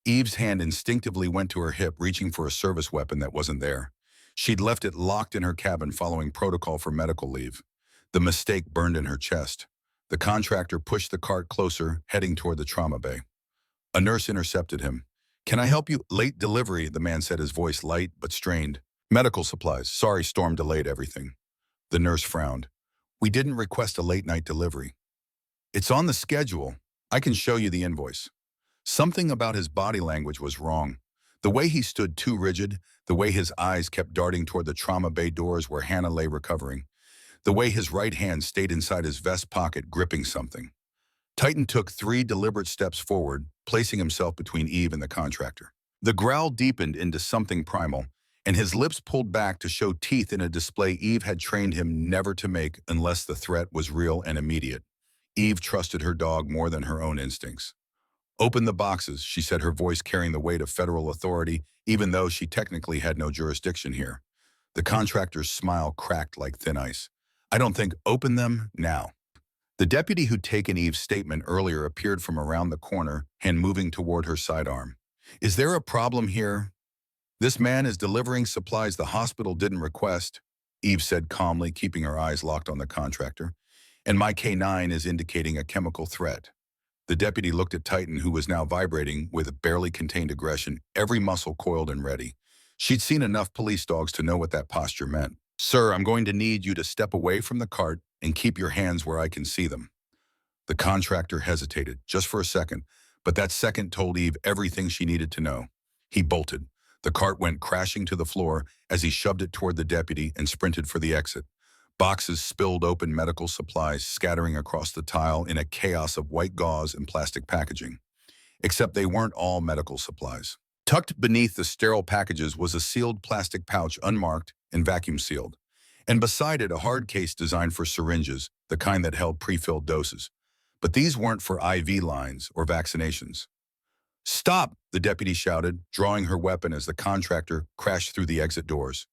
Eve's hand instinctively went to her hip, reaching for a service weapon that wasn't there. She'd left it locked in her cabin following protocol for medical leave. The mistake burned in her chest. The contractor pushed the cart closer, heading toward the trauma bay. A nurse intercepted him. "Can I help you?" "Late delivery," the man said, his voice light but strained. "Medical supplies. Sorry, storm delayed everything." The nurse frowned. "We didn't request a late-night delivery." "It's on the schedule. I can show you the invoice." Something about his body language was wrong. The way he stood too rigid, the way his eyes kept darting toward the trauma bay doors where Hannah lay recovering, the way his right hand stayed inside his vest pocket gripping something. Titan took 3 deliberate steps forward, placing himself between Eve and the contractor. The growl deepened into something primal, and his lips pulled back to show teeth in a display Eve had trained him never to make unless the threat was real and immediate. Eve trusted her dog more than her own instincts. "Open the boxes," she said, her voice carrying the weight of federal authority, even though she technically had no jurisdiction here. The contractor's smile cracked like thin ice. "I don't think open them now." The deputy who'd taken Eve's statement earlier appeared from around the corner, hand moving toward her sidearm. "Is there a problem here?" "This man is delivering supplies the hospital didn't request," Eve said calmly, keeping her eyes locked on the contractor. "And my K9 is indicating a chemical threat." The deputy looked at Titan, who was now vibrating with barely contained aggression, every muscle coiled and ready. She'd seen enough police dogs to know what that posture meant. "Sir, I'm going to need you to step away from the cart and keep your hands where I can see them." The contractor hesitated, just for a second, but that second told Eve everything she needed to know. He bolted. The cart went crashing to the floor as he shoved it toward the deputy and sprinted for the exit. Boxes spilled open, medical supplies scattering across the tile in a chaos of white gauze and plastic packaging. Except they weren't all medical supplies. Tucked beneath the sterile packages was a sealed plastic pouch, unmarked and vacuum sealed. And beside it, a hard case designed for syringes, the kind that held pre-filled doses. But these weren't for IV lines or vaccinations. "Stop!" the deputy shouted, drawing her weapon as the contractor crashed through the exit doors.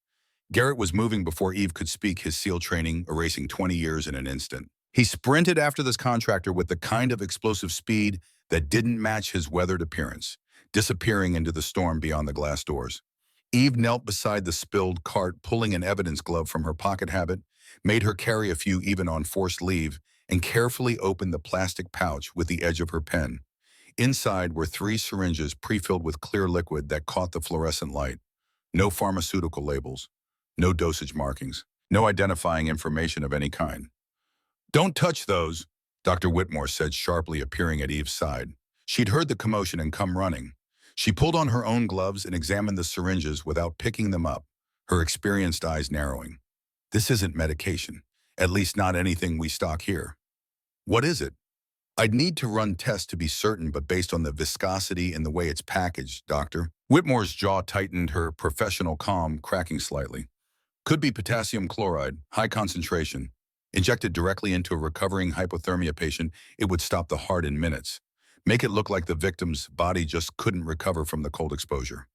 Garrett was moving before Eve could speak, his SEAL training erasing 20 years in an instant. He sprinted after this contractor with the kind of explosive speed that didn't match his weathered appearance, disappearing into the storm beyond the glass doors. Eve knelt beside the spilled cart, pulling an evidence glove from her pocket habit, made her carry a few even on forced leave, and carefully opened the plastic pouch with the edge of her pen. Inside were 3 syringes pre-filled with clear liquid that caught the fluorescent light. No pharmaceutical labels. No dosage markings, no identifying information of any kind. "Don't touch those," Dr. Whitmore said sharply, appearing at Eve's side. She'd heard the commotion and come running. She pulled on her own gloves and examined the syringes without picking them up, her experienced eyes narrowing. "This isn't medication, at least not anything we stock here." "What is it?" "I'd need to run tests to be certain, but based on the viscosity and the way it's packaged, Doctor." Whitmore's jaw tightened, her professional calm cracking slightly. "Could be potassium chloride, high concentration. Injected directly into a recovering hypothermia patient, it would stop the heart in minutes. Make it look like the victim's body just couldn't recover from the cold exposure."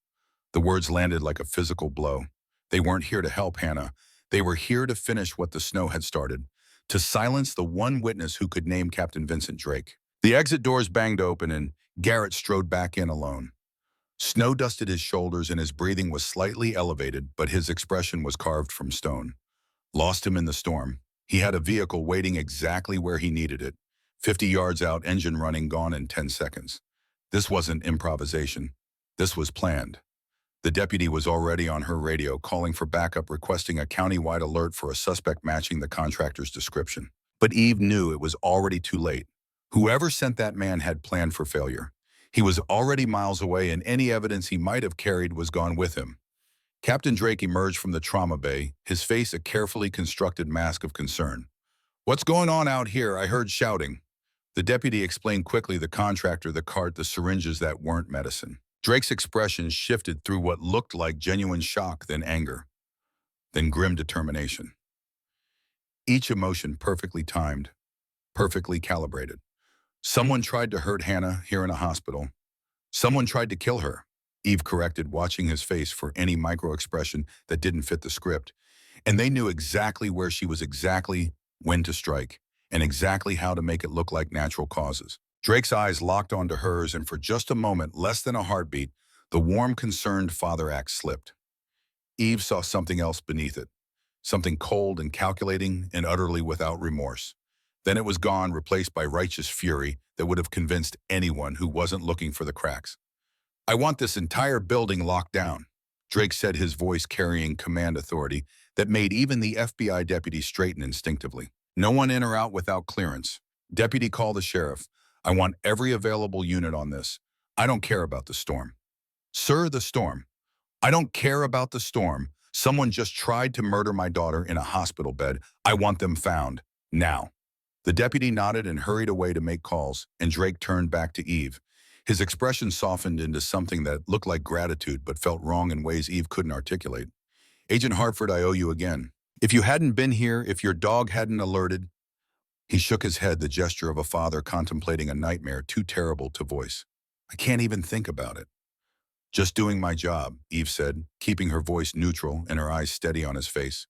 The words landed like a physical blow. They weren't here to help Hannah. They were here to finish what the snow had started, to silence the one witness who could name Captain Vincent Drake. The exit doors banged open and Garrett strode back in alone. Snow dusted his shoulders and his breathing was slightly elevated, but his expression was carved from stone. Lost him in the storm. He had a vehicle waiting exactly where he needed it. 50 yards out, engine running, gone in 10 seconds. This wasn't improvisation. This was planned. The deputy was already on her radio, calling for backup, requesting a county-wide alert for a suspect matching the contractor's description. But Eve knew it was already too late. Whoever sent that man had planned for failure. He was already miles away, and any evidence he might have carried was gone with him. Captain Drake emerged from the trauma bay, his face a carefully constructed mask of concern. "What's going on out here? I heard shouting." The deputy explained quickly, the contractor, the cart, the syringes that weren't medicine. Drake's expression shifted through what looked like genuine shock, then anger, then grim determination. Each emotion perfectly timed, perfectly calibrated. Someone tried to hurt Hannah here in a hospital. Someone tried to kill her. Eve corrected, watching his face for any micro-expression that didn't fit the script. And they knew exactly where she was, exactly when to strike, and exactly how to make it look like natural causes. Drake's eyes locked onto hers, and for just a moment, less than a heartbeat, the warm, concerned father act slipped. Eve saw something else beneath it, something cold and calculating and utterly without remorse. Then it was gone, replaced by righteous fury that would have convinced anyone who wasn't looking for the cracks. "I want this entire building locked down," Drake said, his voice carrying command authority that made even the FBI deputy straighten instinctively. "No one in or out without clearance. Deputy, call the sheriff. I want every available unit on this. I don't care about the storm." "Sir, the storm." "I don't care about the storm. Someone just tried to murder my daughter in a hospital bed. I want them found. Now." The deputy nodded and hurried away to make calls, and Drake turned back to Eve. His expression softened into something that looked like gratitude but felt wrong in ways Eve couldn't articulate. "Agent Hartford, I owe you again. If you hadn't been here, if your dog hadn't alerted—" He shook his head, the gesture of a father contemplating a nightmare too terrible to voice. "I can't even think about it." "Just doing my job," Eve said, keeping her voice neutral and her eyes steady on his face.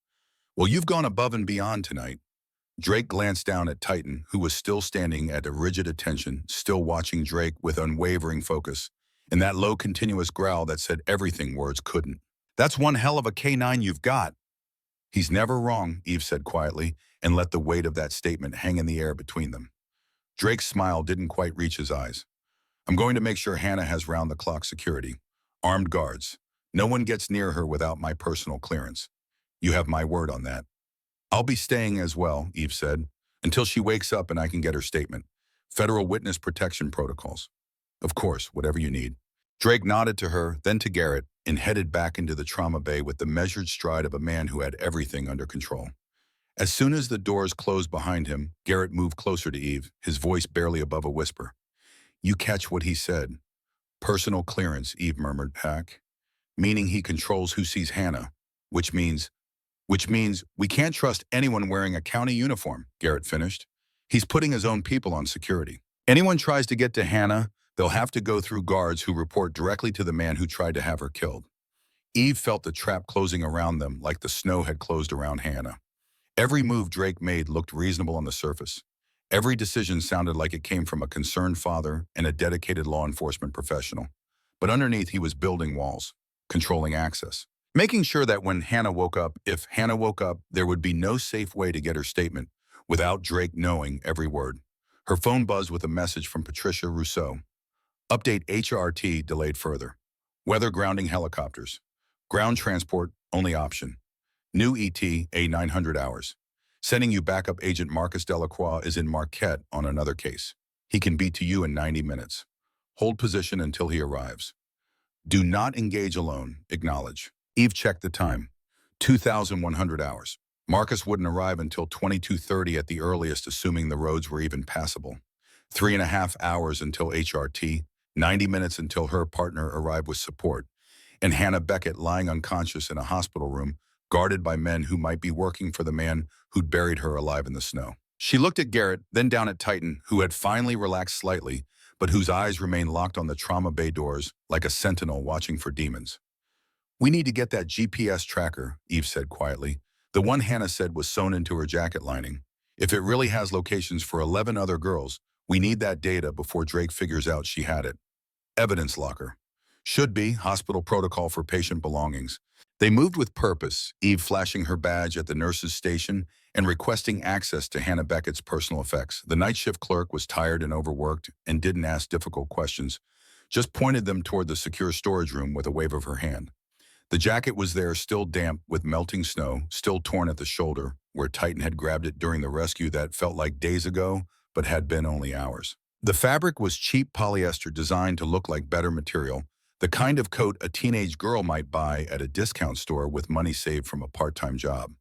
"Well, you've gone above and beyond tonight." Drake glanced down at Titan, who was still standing at a rigid attention, still watching Drake with unwavering focus, and that low, continuous growl that said everything words couldn't. "That's one hell of a K9 you've got." "He's never wrong," Eve said quietly, and let the weight of that statement hang in the air between them. Drake's smile didn't quite reach his eyes. "I'm going to make sure Hannah has round-the-clock security. Armed guards. No one gets near her without my personal clearance. You have my word on that." "I'll be staying as well," Eve said, "until she wakes up and I can get her statement. Federal witness protection protocols." "Of course, whatever you need." Drake nodded to her, then to Garrett, and headed back into the trauma bay with the measured stride of a man who had everything under control. As soon as the doors closed behind him, Garrett moved closer to Eve, his voice barely above a whisper. "You catch what he said?" "Personal clearance," Eve murmured back. "Meaning he controls who sees Hannah, which means we can't trust anyone wearing a county uniform," Garrett finished. "He's putting his own people on security. Anyone tries to get to Hannah, they'll have to go through guards who report directly to the man who tried to have her killed." Eve felt the trap closing around them like the snow had closed around Hannah. Every move Drake made looked reasonable on the surface. Every decision sounded like it came from a concerned father and a dedicated law enforcement professional. But underneath, he was building walls, controlling access, making sure that when Hannah woke up, if Hannah woke up, there would be no safe way to get her statement without Drake knowing every word. Her phone buzzed with a message from Patricia Rousseau. "Update HRT delayed further. Weather grounding helicopters. Ground transport only option. New ETA 900 hours. Sending you backup agent Marcus Delacroix is in Marquette on another case. He can be to you in 90 minutes. Hold position until he arrives. Do not engage alone. Acknowledge." Eve checked the time. 2,100 hours. Marcus wouldn't arrive until 22:30 at the earliest, assuming the roads were even passable. 3.5 hours until HRT, 90 minutes until her partner arrived with support, and Hannah Beckett lying unconscious in a hospital room, guarded by men who might be working for the man who'd buried her alive in the snow. She looked at Garrett, then down at Titan, who had finally relaxed slightly, but whose eyes remained locked on the trauma bay doors like a sentinel watching for demons. "We need to get that GPS tracker," Eve said quietly. "The one Hannah said was sewn into her jacket lining. If it really has locations for 11 other girls, we need that data before Drake figures out she had it." "Evidence locker." "Should be hospital protocol for patient belongings." They moved with purpose, Eve flashing her badge at the nurse's station and requesting access to Hannah Beckett's personal effects. The night shift clerk was tired and overworked and didn't ask difficult questions, just pointed them toward the secure storage room with a wave of her hand. The jacket was there, still damp with melting snow, still torn at the shoulder, where Titan had grabbed it during the rescue that felt like days ago, but had been only hours. The fabric was cheap polyester designed to look like better material, the kind of coat a teenage girl might buy at a discount store with money saved from a part-time job.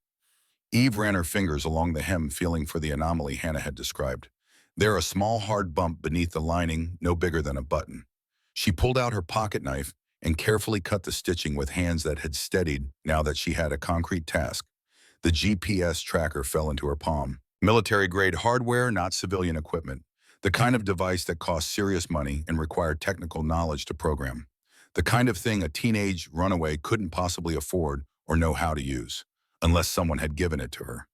Eve ran her fingers along the hem, feeling for the anomaly Hannah had described. There, a small hard bump beneath the lining, no bigger than a button. She pulled out her pocket knife and carefully cut the stitching with hands that had steadied now that she had a concrete task. The GPS tracker fell into her palm. Military-grade hardware, not civilian equipment. The kind of device that cost serious money and required technical knowledge to program. The kind of thing a teenage runaway couldn't possibly afford or know how to use, unless someone had given it to her.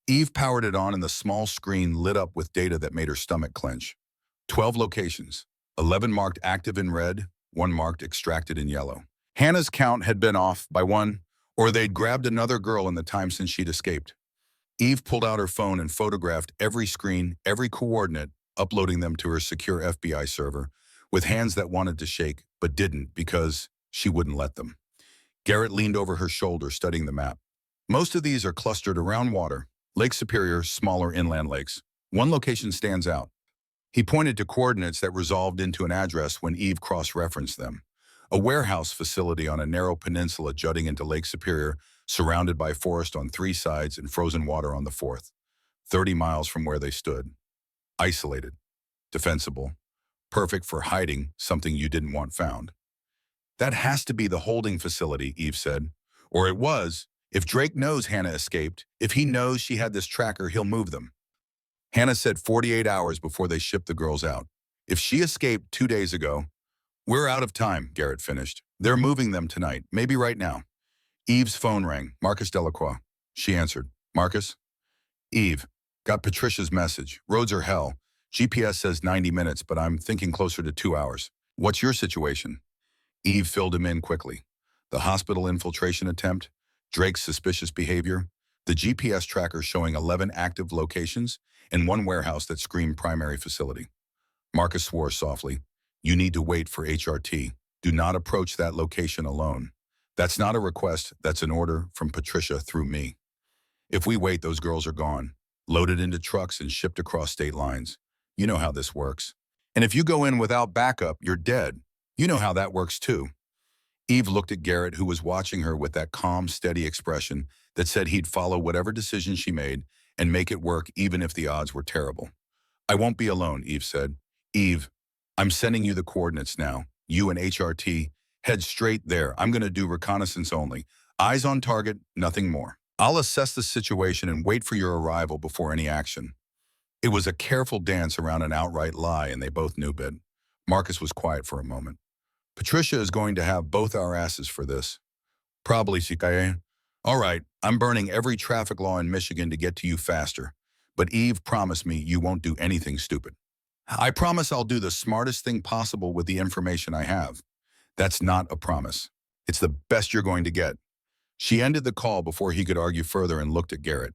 Eve powered it on and the small screen lit up with data that made her stomach clench. 12 locations, 11 marked active in red, 1 marked extracted in yellow. Hannah's count had been off by 1, or they'd grabbed another girl in the time since she'd escaped. Eve pulled out her phone and photographed every screen, every coordinate, uploading them to her secure FBI server, with hands that wanted to shake, but didn't because she wouldn't let them. Garrett leaned over her shoulder, studying the map. Most of these are clustered around water, Lake Superior, smaller inland lakes. One location stands out. He pointed to coordinates that resolved into an address when Eve cross-referenced them. A warehouse facility on a narrow peninsula jutting into Lake Superior, surrounded by forest on 3 sides and frozen water on the 4th, 30 miles from where they stood. Isolated, defensible, perfect for hiding something you didn't want found. That has to be the holding facility, Eve said. Or it was. If Drake knows Hannah escaped, if he knows she had this tracker, he'll move them. Hannah said 48 hours before they shipped the girls out. If she escaped 2 days ago, we're out of time, Garrett finished. They're moving them tonight, maybe right now. Eve's phone rang. Marcus Delacroix. She answered. Marcus? Eve. Got Patricia's message. Roads are hell. GPS says 90 minutes, but I'm thinking closer to 2 hours. What's your situation? Eve filled him in quickly. The hospital infiltration attempt, Drake's suspicious behavior, the GPS tracker showing 11 active locations, and 1 warehouse that screamed primary facility. Marcus swore softly. You need to wait for HRT. Do not approach that location alone. That's not a request, that's an order from Patricia through me. If we wait, those girls are gone, loaded into trucks and shipped across state lines. You know how this works. And if you go in without backup, you're dead. You know how that works too. Eve looked at Garrett, who was watching her with that calm, steady expression that said he'd follow whatever decision she made and make it work even if the odds were terrible. I won't be alone, Eve said. Eve, I'm sending you the coordinates now. You and HRT, head straight there. I'm going to do reconnaissance only. Eyes on target, nothing more. I'll assess the situation and wait for your arrival before any action. It was a careful dance around an outright lie, and they both knew it. Marcus was quiet for a moment. Patricia is going to have both our asses for this. Probably, Sikaye. All right, I'm burning every traffic law in Michigan to get to you faster. But Eve promised me you won't do anything stupid. I promise I'll do the smartest thing possible with the information I have. That's not a promise. It's the best you're going to get. She ended the call before he could argue further and looked at Garrett.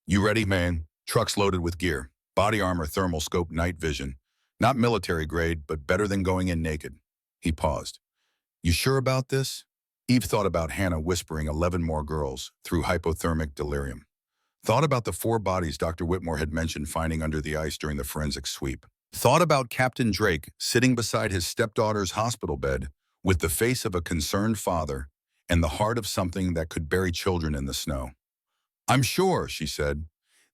You ready, man? Trucks loaded with gear. Body armor, thermal scope, night vision. Not military grade, but better than going in naked. He paused. You sure about this? Eve thought about Hannah whispering 11 more girls through hypothermic delirium. Thought about the 4 bodies Dr. Whitmore had mentioned finding under the ice during the forensic sweep. Thought about Captain Drake sitting beside his stepdaughter's hospital bed with the face of a concerned father and the heart of something that could bury children in the snow. I'm sure, she said.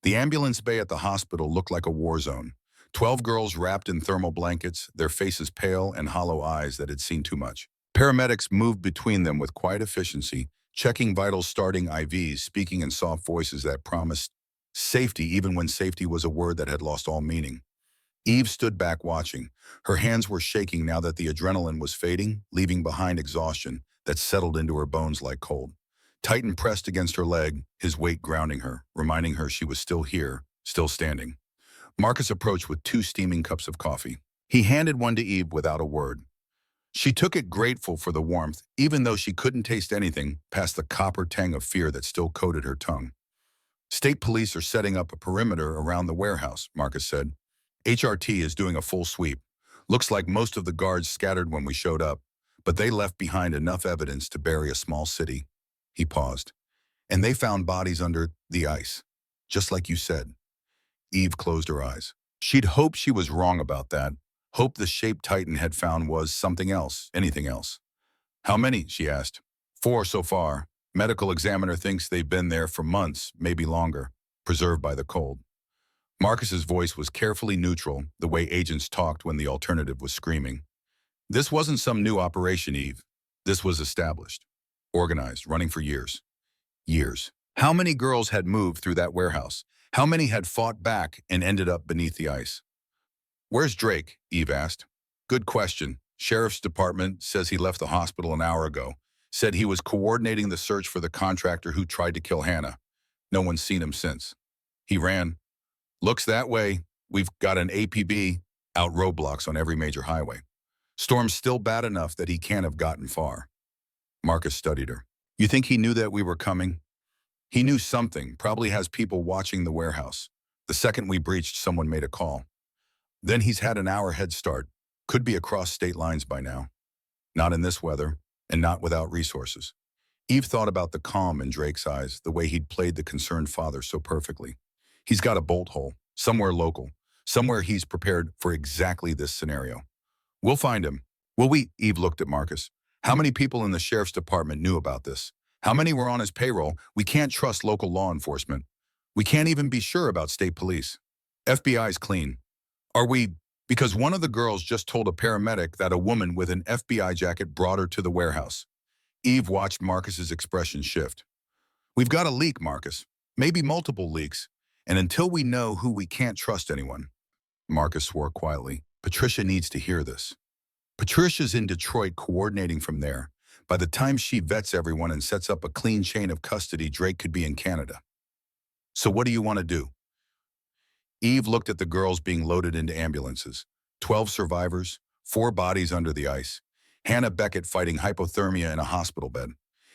The ambulance bay at the hospital looked like a war zone. 12 girls wrapped in thermal blankets, their faces pale and hollow eyes that had seen too much. Paramedics moved between them with quiet efficiency, checking vitals, starting IVs, speaking in soft voices that promised safety even when safety was a word that had lost all meaning. Eve stood back watching. Her hands were shaking now that the adrenaline was fading, leaving behind exhaustion that settled into her bones like cold. Titan pressed against her leg, his weight grounding her, reminding her she was still here, still standing. Marcus approached with 2 steaming cups of coffee. He handed one to Eve without a word. She took it, grateful for the warmth, even though she couldn't taste anything past the copper tang of fear that still coated her tongue. State police are setting up a perimeter around the warehouse, Marcus said. HRT is doing a full sweep. Looks like most of the guards scattered when we showed up, but they left behind enough evidence to bury a small city. He paused. And they found bodies under the ice, just like you said. Eve closed her eyes. She'd hoped she was wrong about that. Hoped the shape Titan had found was something else, anything else. How many? She asked. 4 so far. Medical examiner thinks they've been there for months, maybe longer, preserved by the cold. Marcus's voice was carefully neutral, the way agents talked when the alternative was screaming. This wasn't some new operation, Eve. This was established, organized, running for years. Years. How many girls had moved through that warehouse? How many had fought back and ended up beneath the ice? Where's Drake? Eve asked. Good question. Sheriff's Department says he left the hospital an hour ago. Said he was coordinating the search for the contractor who tried to kill Hannah. No one's seen him since. He ran. Looks that way. We've got an APB out roadblocks on every major highway. Storm's still bad enough that he can't have gotten far. Marcus studied her. You think he knew that we were coming? He knew something, probably has people watching the warehouse. The second we breached, someone made a call. Then he's had an hour head start. Could be across state lines by now. Not in this weather, and not without resources. Eve thought about the calm in Drake's eyes, the way he'd played the concerned father so perfectly. He's got a bolt hole, somewhere local, somewhere he's prepared for exactly this scenario. We'll find him. Will we? Eve looked at Marcus. How many people in the sheriff's department knew about this? How many were on his payroll? We can't trust local law enforcement. We can't even be sure about state police. FBI's clean. Are we? Because one of the girls just told a paramedic that a woman with an FBI jacket brought her to the warehouse. Eve watched Marcus's expression shift. We've got a leak, Marcus. Maybe multiple leaks. And until we know who, we can't trust anyone. Marcus swore quietly. Patricia needs to hear this. Patricia's in Detroit coordinating from there. By the time she vets everyone and sets up a clean chain of custody, Drake could be in Canada. So what do you want to do? Eve looked at the girls being loaded into ambulances. 12 survivors, 4 bodies under the ice. Hannah Beckett fighting hypothermia in a hospital bed.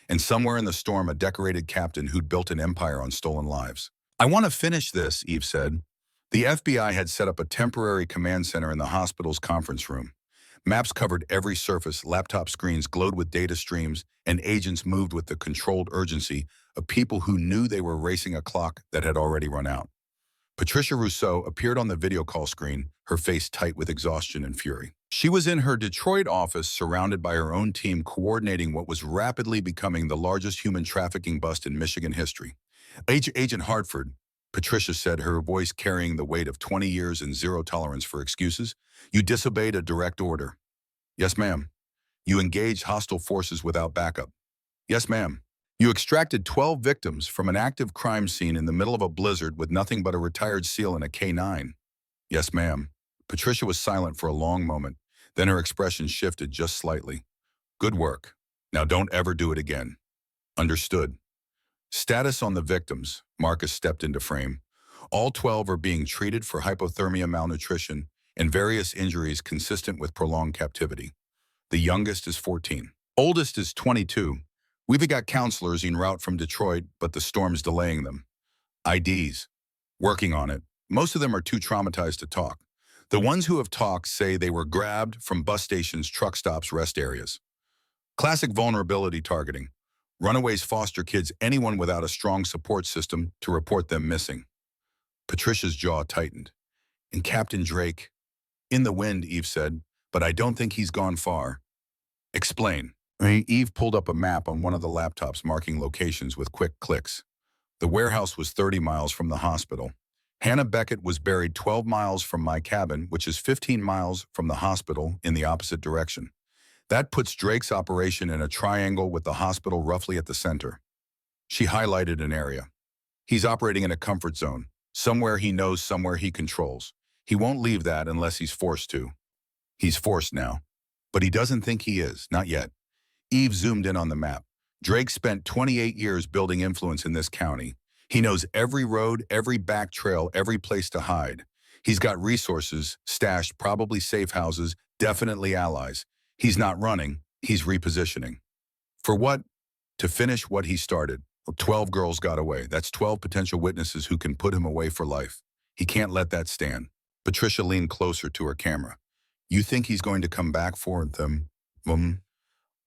And somewhere in the storm, a decorated captain who'd built an empire on stolen lives. I want to finish this, Eve said. The FBI had set up a temporary command center in the hospital's conference room. Maps covered every surface, laptop screens glowed with data streams, and agents moved with the controlled urgency of people who knew they were racing a clock that had already run out. Patricia Rousseau appeared on the video call screen, her face tight with exhaustion and fury. She was in her Detroit office, surrounded by her own team, coordinating what was rapidly becoming the largest human trafficking bust in Michigan history. Agent Hartford, Patricia said, her voice carrying the weight of 20 years and zero tolerance for excuses. You disobeyed a direct order. Yes, ma'am. You engaged hostile forces without backup. Yes, ma'am. You extracted 12 victims from an active crime scene in the middle of a blizzard with nothing but a retired SEAL and a K-9. Yes, ma'am. Patricia was silent for a long moment. Then her expression shifted just slightly. Good work. Now don't ever do it again. Understood. Status on the victims. Marcus stepped into frame. All 12 are being treated for hypothermia, malnutrition, and various injuries consistent with prolonged captivity. The youngest is 14. Oldest is 22. We've got counselors en route from Detroit, but the storm's delaying them. IDs. Working on it. Most of them are too traumatized to talk. The ones who have talked say they were grabbed from bus stations, truck stops, rest areas. Classic vulnerability targeting. Runaways, foster kids, anyone without a strong support system to report them missing. Patricia's jaw tightened. And Captain Drake? In the wind, Eve said, but I don't think he's gone far. Explain. Eve pulled up a map on one of the laptops marking locations with quick clicks. The warehouse was 30 miles from the hospital. Hannah Beckett was buried 12 miles from my cabin, which is 15 miles from the hospital in the opposite direction. That puts Drake's operation in a triangle with the hospital roughly at the center. She highlighted an area. He's operating in a comfort zone, somewhere he knows, somewhere he controls. He won't leave that unless he's forced to. He's forced now. But he doesn't think he is, not yet. Eve zoomed in on the map. Drake spent 28 years building influence in this county. He knows every road, every back trail, every place to hide. He's got resources, stashed, probably safe houses, definitely allies. He's not running, he's repositioning. For what? To finish what he started. 12 girls got away. That's 12 potential witnesses who can put him away for life. He can't let that stand. Patricia leaned closer to her camera. You think he's going to come back for them?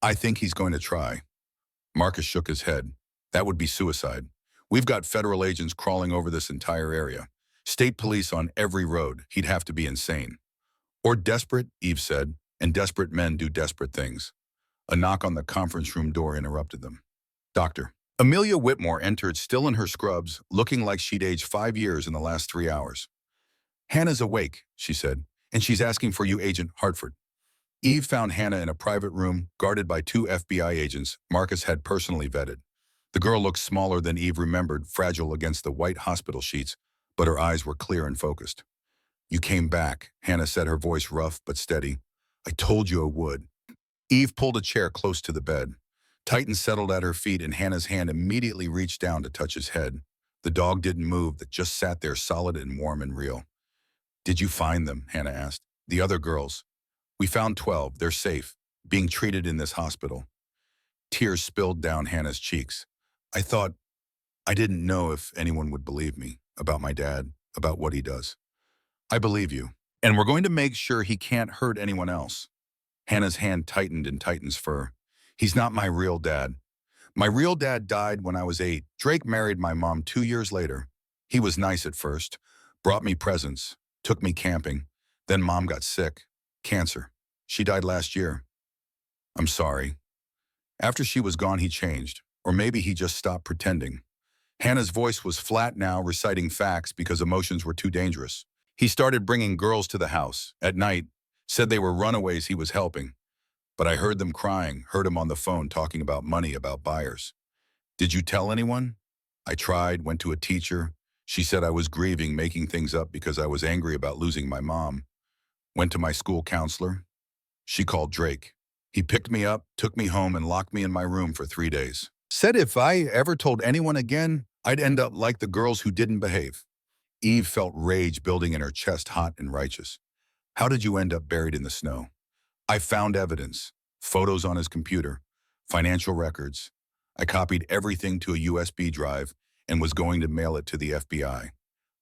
I think he's going to try. Marcus shook his head. That would be suicide. We've got federal agents crawling over this entire area. State police on every road. He'd have to be insane. Or desperate, Eve said, and desperate men do desperate things. A knock on the conference room door interrupted them. Doctor. Amelia Whitmore entered, still in her scrubs, looking like she'd aged 5 years in the last 3 hours. Hannah's awake, she said, and she's asking for you, Agent Hartford. Eve found Hannah in a private room, guarded by 2 FBI agents Marcus had personally vetted. The girl looked smaller than Eve remembered, fragile against the white hospital sheets, but her eyes were clear and focused. You came back, Hannah said, her voice rough but steady. I told you I would. Eve pulled a chair close to the bed. Titan settled at her feet and Hannah's hand immediately reached down to touch his head. The dog didn't move, that just sat there solid and warm and real. Did you find them? Hannah asked. The other girls. We found 12. They're safe, being treated in this hospital. Tears spilled down Hannah's cheeks. I didn't know if anyone would believe me about my dad, about what he does. I believe you. And we're going to make sure he can't hurt anyone else. Hannah's hand tightened in Titan's fur. He's not my real dad. My real dad died when I was 8. Drake married my mom 2 years later. He was nice at first, brought me presents, took me camping. Then mom got sick. Cancer. She died last year. I'm sorry. After she was gone, he changed. Or maybe he just stopped pretending. Hannah's voice was flat now, reciting facts because emotions were too dangerous. He started bringing girls to the house. At night, said they were runaways he was helping. But I heard them crying, heard him on the phone talking about money, about buyers. Did you tell anyone? I tried, went to a teacher. She said I was grieving, making things up because I was angry about losing my mom. Went to my school counselor. She called Drake. He picked me up, took me home, and locked me in my room for 3 days. Said if I ever told anyone again, I'd end up like the girls who didn't behave. Eve felt rage building in her chest, hot and righteous. How did you end up buried in the snow? I found evidence, photos on his computer, financial records. I copied everything to a USB drive and was going to mail it to the FBI.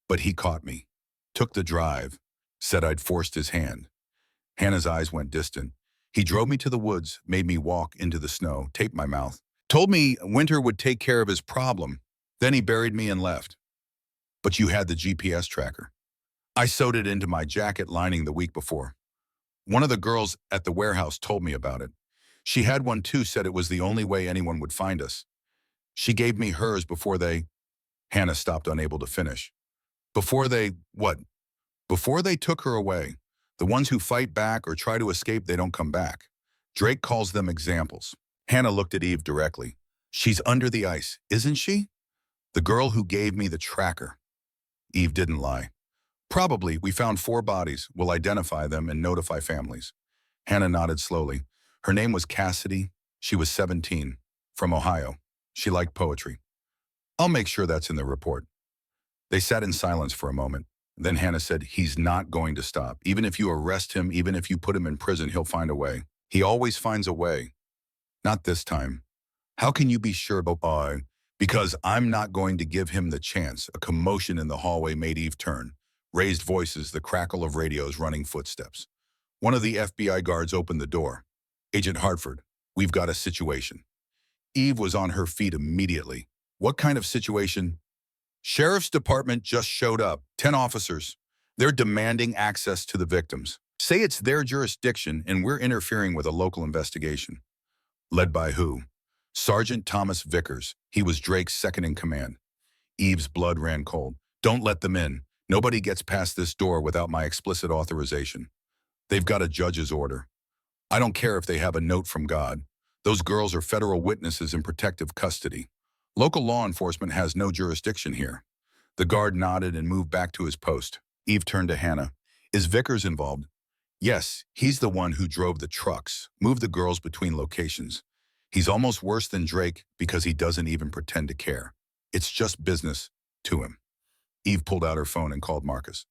But he caught me, took the drive, said I'd forced his hand. Hannah's eyes went distant. He drove me to the woods, made me walk into the snow, taped my mouth, told me winter would take care of his problem. Then he buried me and left. But you had the GPS tracker. I sewed it into my jacket lining the week before. One of the girls at the warehouse told me about it. She had one too, said it was the only way anyone would find us. She gave me hers before they... Hannah stopped, unable to finish. Before they... what? Before they took her away. The ones who fight back or try to escape, they don't come back. Drake calls them examples. Hannah looked at Eve directly. She's under the ice, isn't she? The girl who gave me the tracker. Eve didn't lie. Probably. We found 4 bodies. We'll identify them and notify families. Hannah nodded slowly. Her name was Cassidy. She was 17, from Ohio. She liked poetry. I'll make sure that's in the report. They sat in silence for a moment. Then Hannah said, he's not going to stop. Even if you arrest him, even if you put him in prison, he'll find a way. He always finds a way. Not this time. How can you be sure, Boy? Because I'm not going to give him the chance. A commotion in the hallway made Eve turn. Raised voices, the crackle of radios, running footsteps. One of the FBI guards opened the door. Agent Hartford, we've got a situation. Eve was on her feet immediately. What kind of situation? Sheriff's Department just showed up. 10 officers. They're demanding access to the victims. Say it's their jurisdiction and we're interfering with a local investigation. Led by who? Sergeant Thomas Vickers. He was Drake's second in command. Eve's blood ran cold. Don't let them in. Nobody gets past this door without my explicit authorization. They've got a judge's order. I don't care if they have a note from God. Those girls are federal witnesses in protective custody. Local law enforcement has no jurisdiction here. The guard nodded and moved back to his post. Eve turned to Hannah. Is Vickers involved? Yes, he's the one who drove the trucks, moved the girls between locations. He's almost worse than Drake because he doesn't even pretend to care. It's just business to him. Eve pulled out her phone and called Marcus.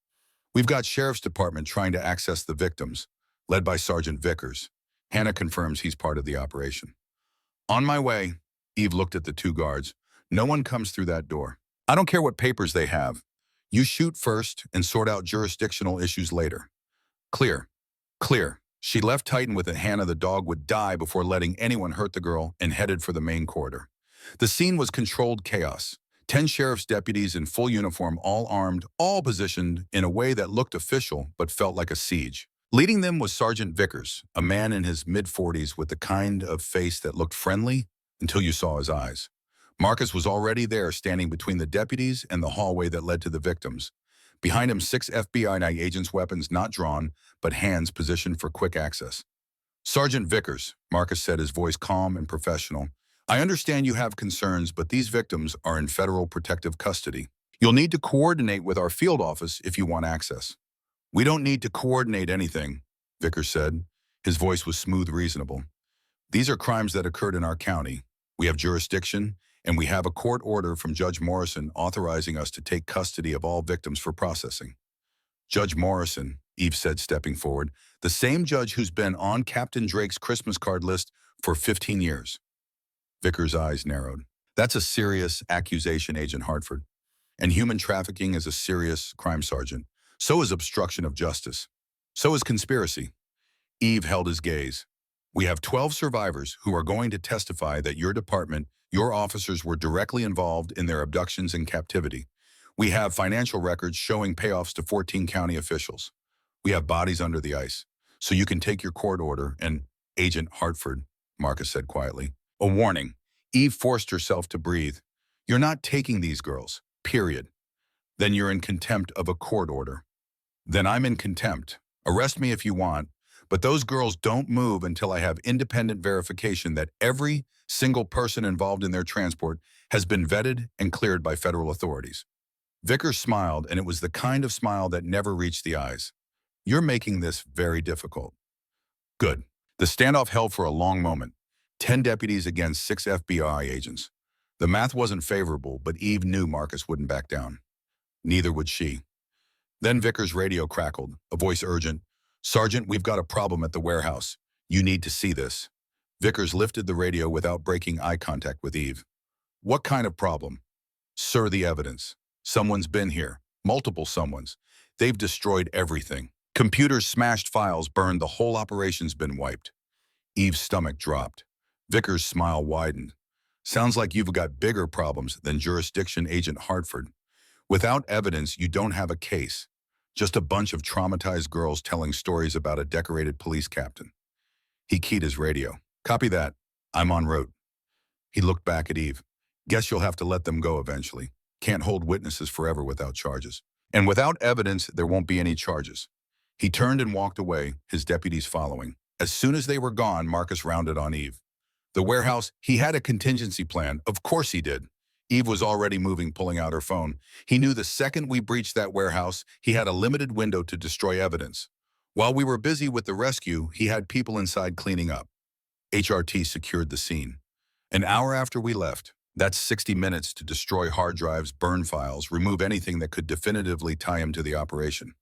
We've got Sheriff's Department trying to access the victims, led by Sergeant Vickers. Hannah confirms he's part of the operation. On my way, Eve looked at the 2 guards. No one comes through that door. I don't care what papers they have. You shoot first and sort out jurisdictional issues later. Clear. Clear. She left Titan with a Hannah the dog would die before letting anyone hurt the girl and headed for the main corridor. The scene was controlled chaos. 10 sheriff's deputies in full uniform, all armed, all positioned in a way that looked official but felt like a siege. Leading them was Sergeant Vickers, a man in his mid-40s with the kind of face that looked friendly until you saw his eyes. Marcus was already there, standing between the deputies and the hallway that led to the victims. Behind him, 6 FBI agents, weapons not drawn, but hands positioned for quick access. Sergeant Vickers, Marcus said, his voice calm and professional. I understand you have concerns, but these victims are in federal protective custody. You'll need to coordinate with our field office if you want access. We don't need to coordinate anything, Vickers said. His voice was smooth, reasonable. These are crimes that occurred in our county. We have jurisdiction, and we have a court order from Judge Morrison authorizing us to take custody of all victims for processing. Judge Morrison, Eve said, stepping forward, the same judge who's been on Captain Drake's Christmas card list for 15 years. Vickers' eyes narrowed. That's a serious accusation, Agent Hartford. And human trafficking is a serious crime, Sergeant. So is obstruction of justice. So is conspiracy. Eve held his gaze. We have 12 survivors who are going to testify that your department, your officers were directly involved in their abductions and captivity. We have financial records showing payoffs to 14 county officials. We have bodies under the ice. So you can take your court order and, Agent Hartford, Marcus said quietly. A warning. Eve forced herself to breathe. You're not taking these girls, period. Then you're in contempt of a court order. Then I'm in contempt. Arrest me if you want, but those girls don't move until I have independent verification that every single person involved in their transport has been vetted and cleared by federal authorities. Vickers smiled, and it was the kind of smile that never reached the eyes. You're making this very difficult. Good. The standoff held for a long moment. 10 deputies against 6 FBI agents. The math wasn't favorable, but Eve knew Marcus wouldn't back down. Neither would she. Then Vickers' radio crackled, a voice urgent. Sergeant, we've got a problem at the warehouse. You need to see this. Vickers lifted the radio without breaking eye contact with Eve. What kind of problem? Sir, the evidence. Someone's been here. Multiple someones. They've destroyed everything. Computers smashed, files burned, the whole operation's been wiped. Eve's stomach dropped. Vickers' smile widened. Sounds like you've got bigger problems than jurisdiction, Agent Hartford. Without evidence, you don't have a case. Just a bunch of traumatized girls telling stories about a decorated police captain. He keyed his radio. Copy that. I'm en route. He looked back at Eve. Guess you'll have to let them go eventually. Can't hold witnesses forever without charges. And without evidence, there won't be any charges. He turned and walked away, his deputies following. As soon as they were gone, Marcus rounded on Eve. The warehouse, he had a contingency plan. Of course he did. Eve was already moving, pulling out her phone. He knew the second we breached that warehouse, he had a limited window to destroy evidence. While we were busy with the rescue, he had people inside cleaning up. HRT secured the scene. An hour after we left, that's 60 minutes to destroy hard drives, burn files, remove anything that could definitively tie him to the operation.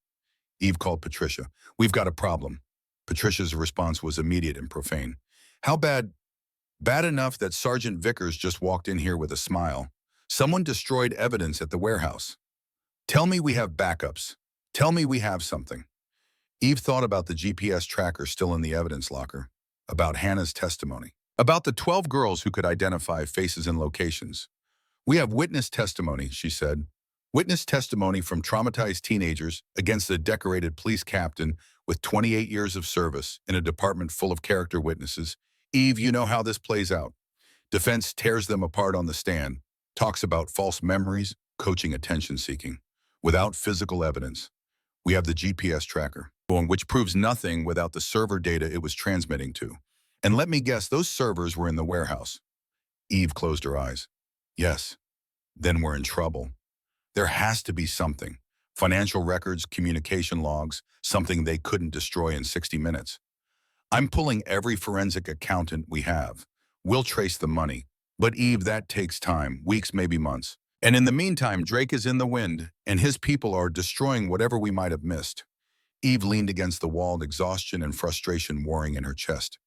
Eve called Patricia. We've got a problem. Patricia's response was immediate and profane. How bad? Bad enough that Sergeant Vickers just walked in here with a smile. Someone destroyed evidence at the warehouse. Tell me we have backups. Tell me we have something. Eve thought about the GPS tracker still in the evidence locker, about Hannah's testimony, about the 12 girls who could identify faces and locations. We have witness testimony, she said. Witness testimony from traumatized teenagers against a decorated police captain with 28 years of service in a department full of character witnesses. Eve, you know how this plays out. Defense tears them apart on the stand, talks about false memories, coaching attention-seeking. Without physical evidence, we have the GPS tracker, which proves nothing without the server data it was transmitting to. And let me guess, those servers were in the warehouse. Eve closed her eyes. Yes, then we're in trouble. There has to be something. Financial records, communication logs, something they couldn't destroy in 60 minutes. I'm pulling every forensic accountant we have. We'll trace the money. But Eve, that takes time, weeks, maybe months. And in the meantime, Drake is in the wind, and his people are destroying whatever we might have missed. Eve leaned against the wall, exhaustion and frustration warring in her chest.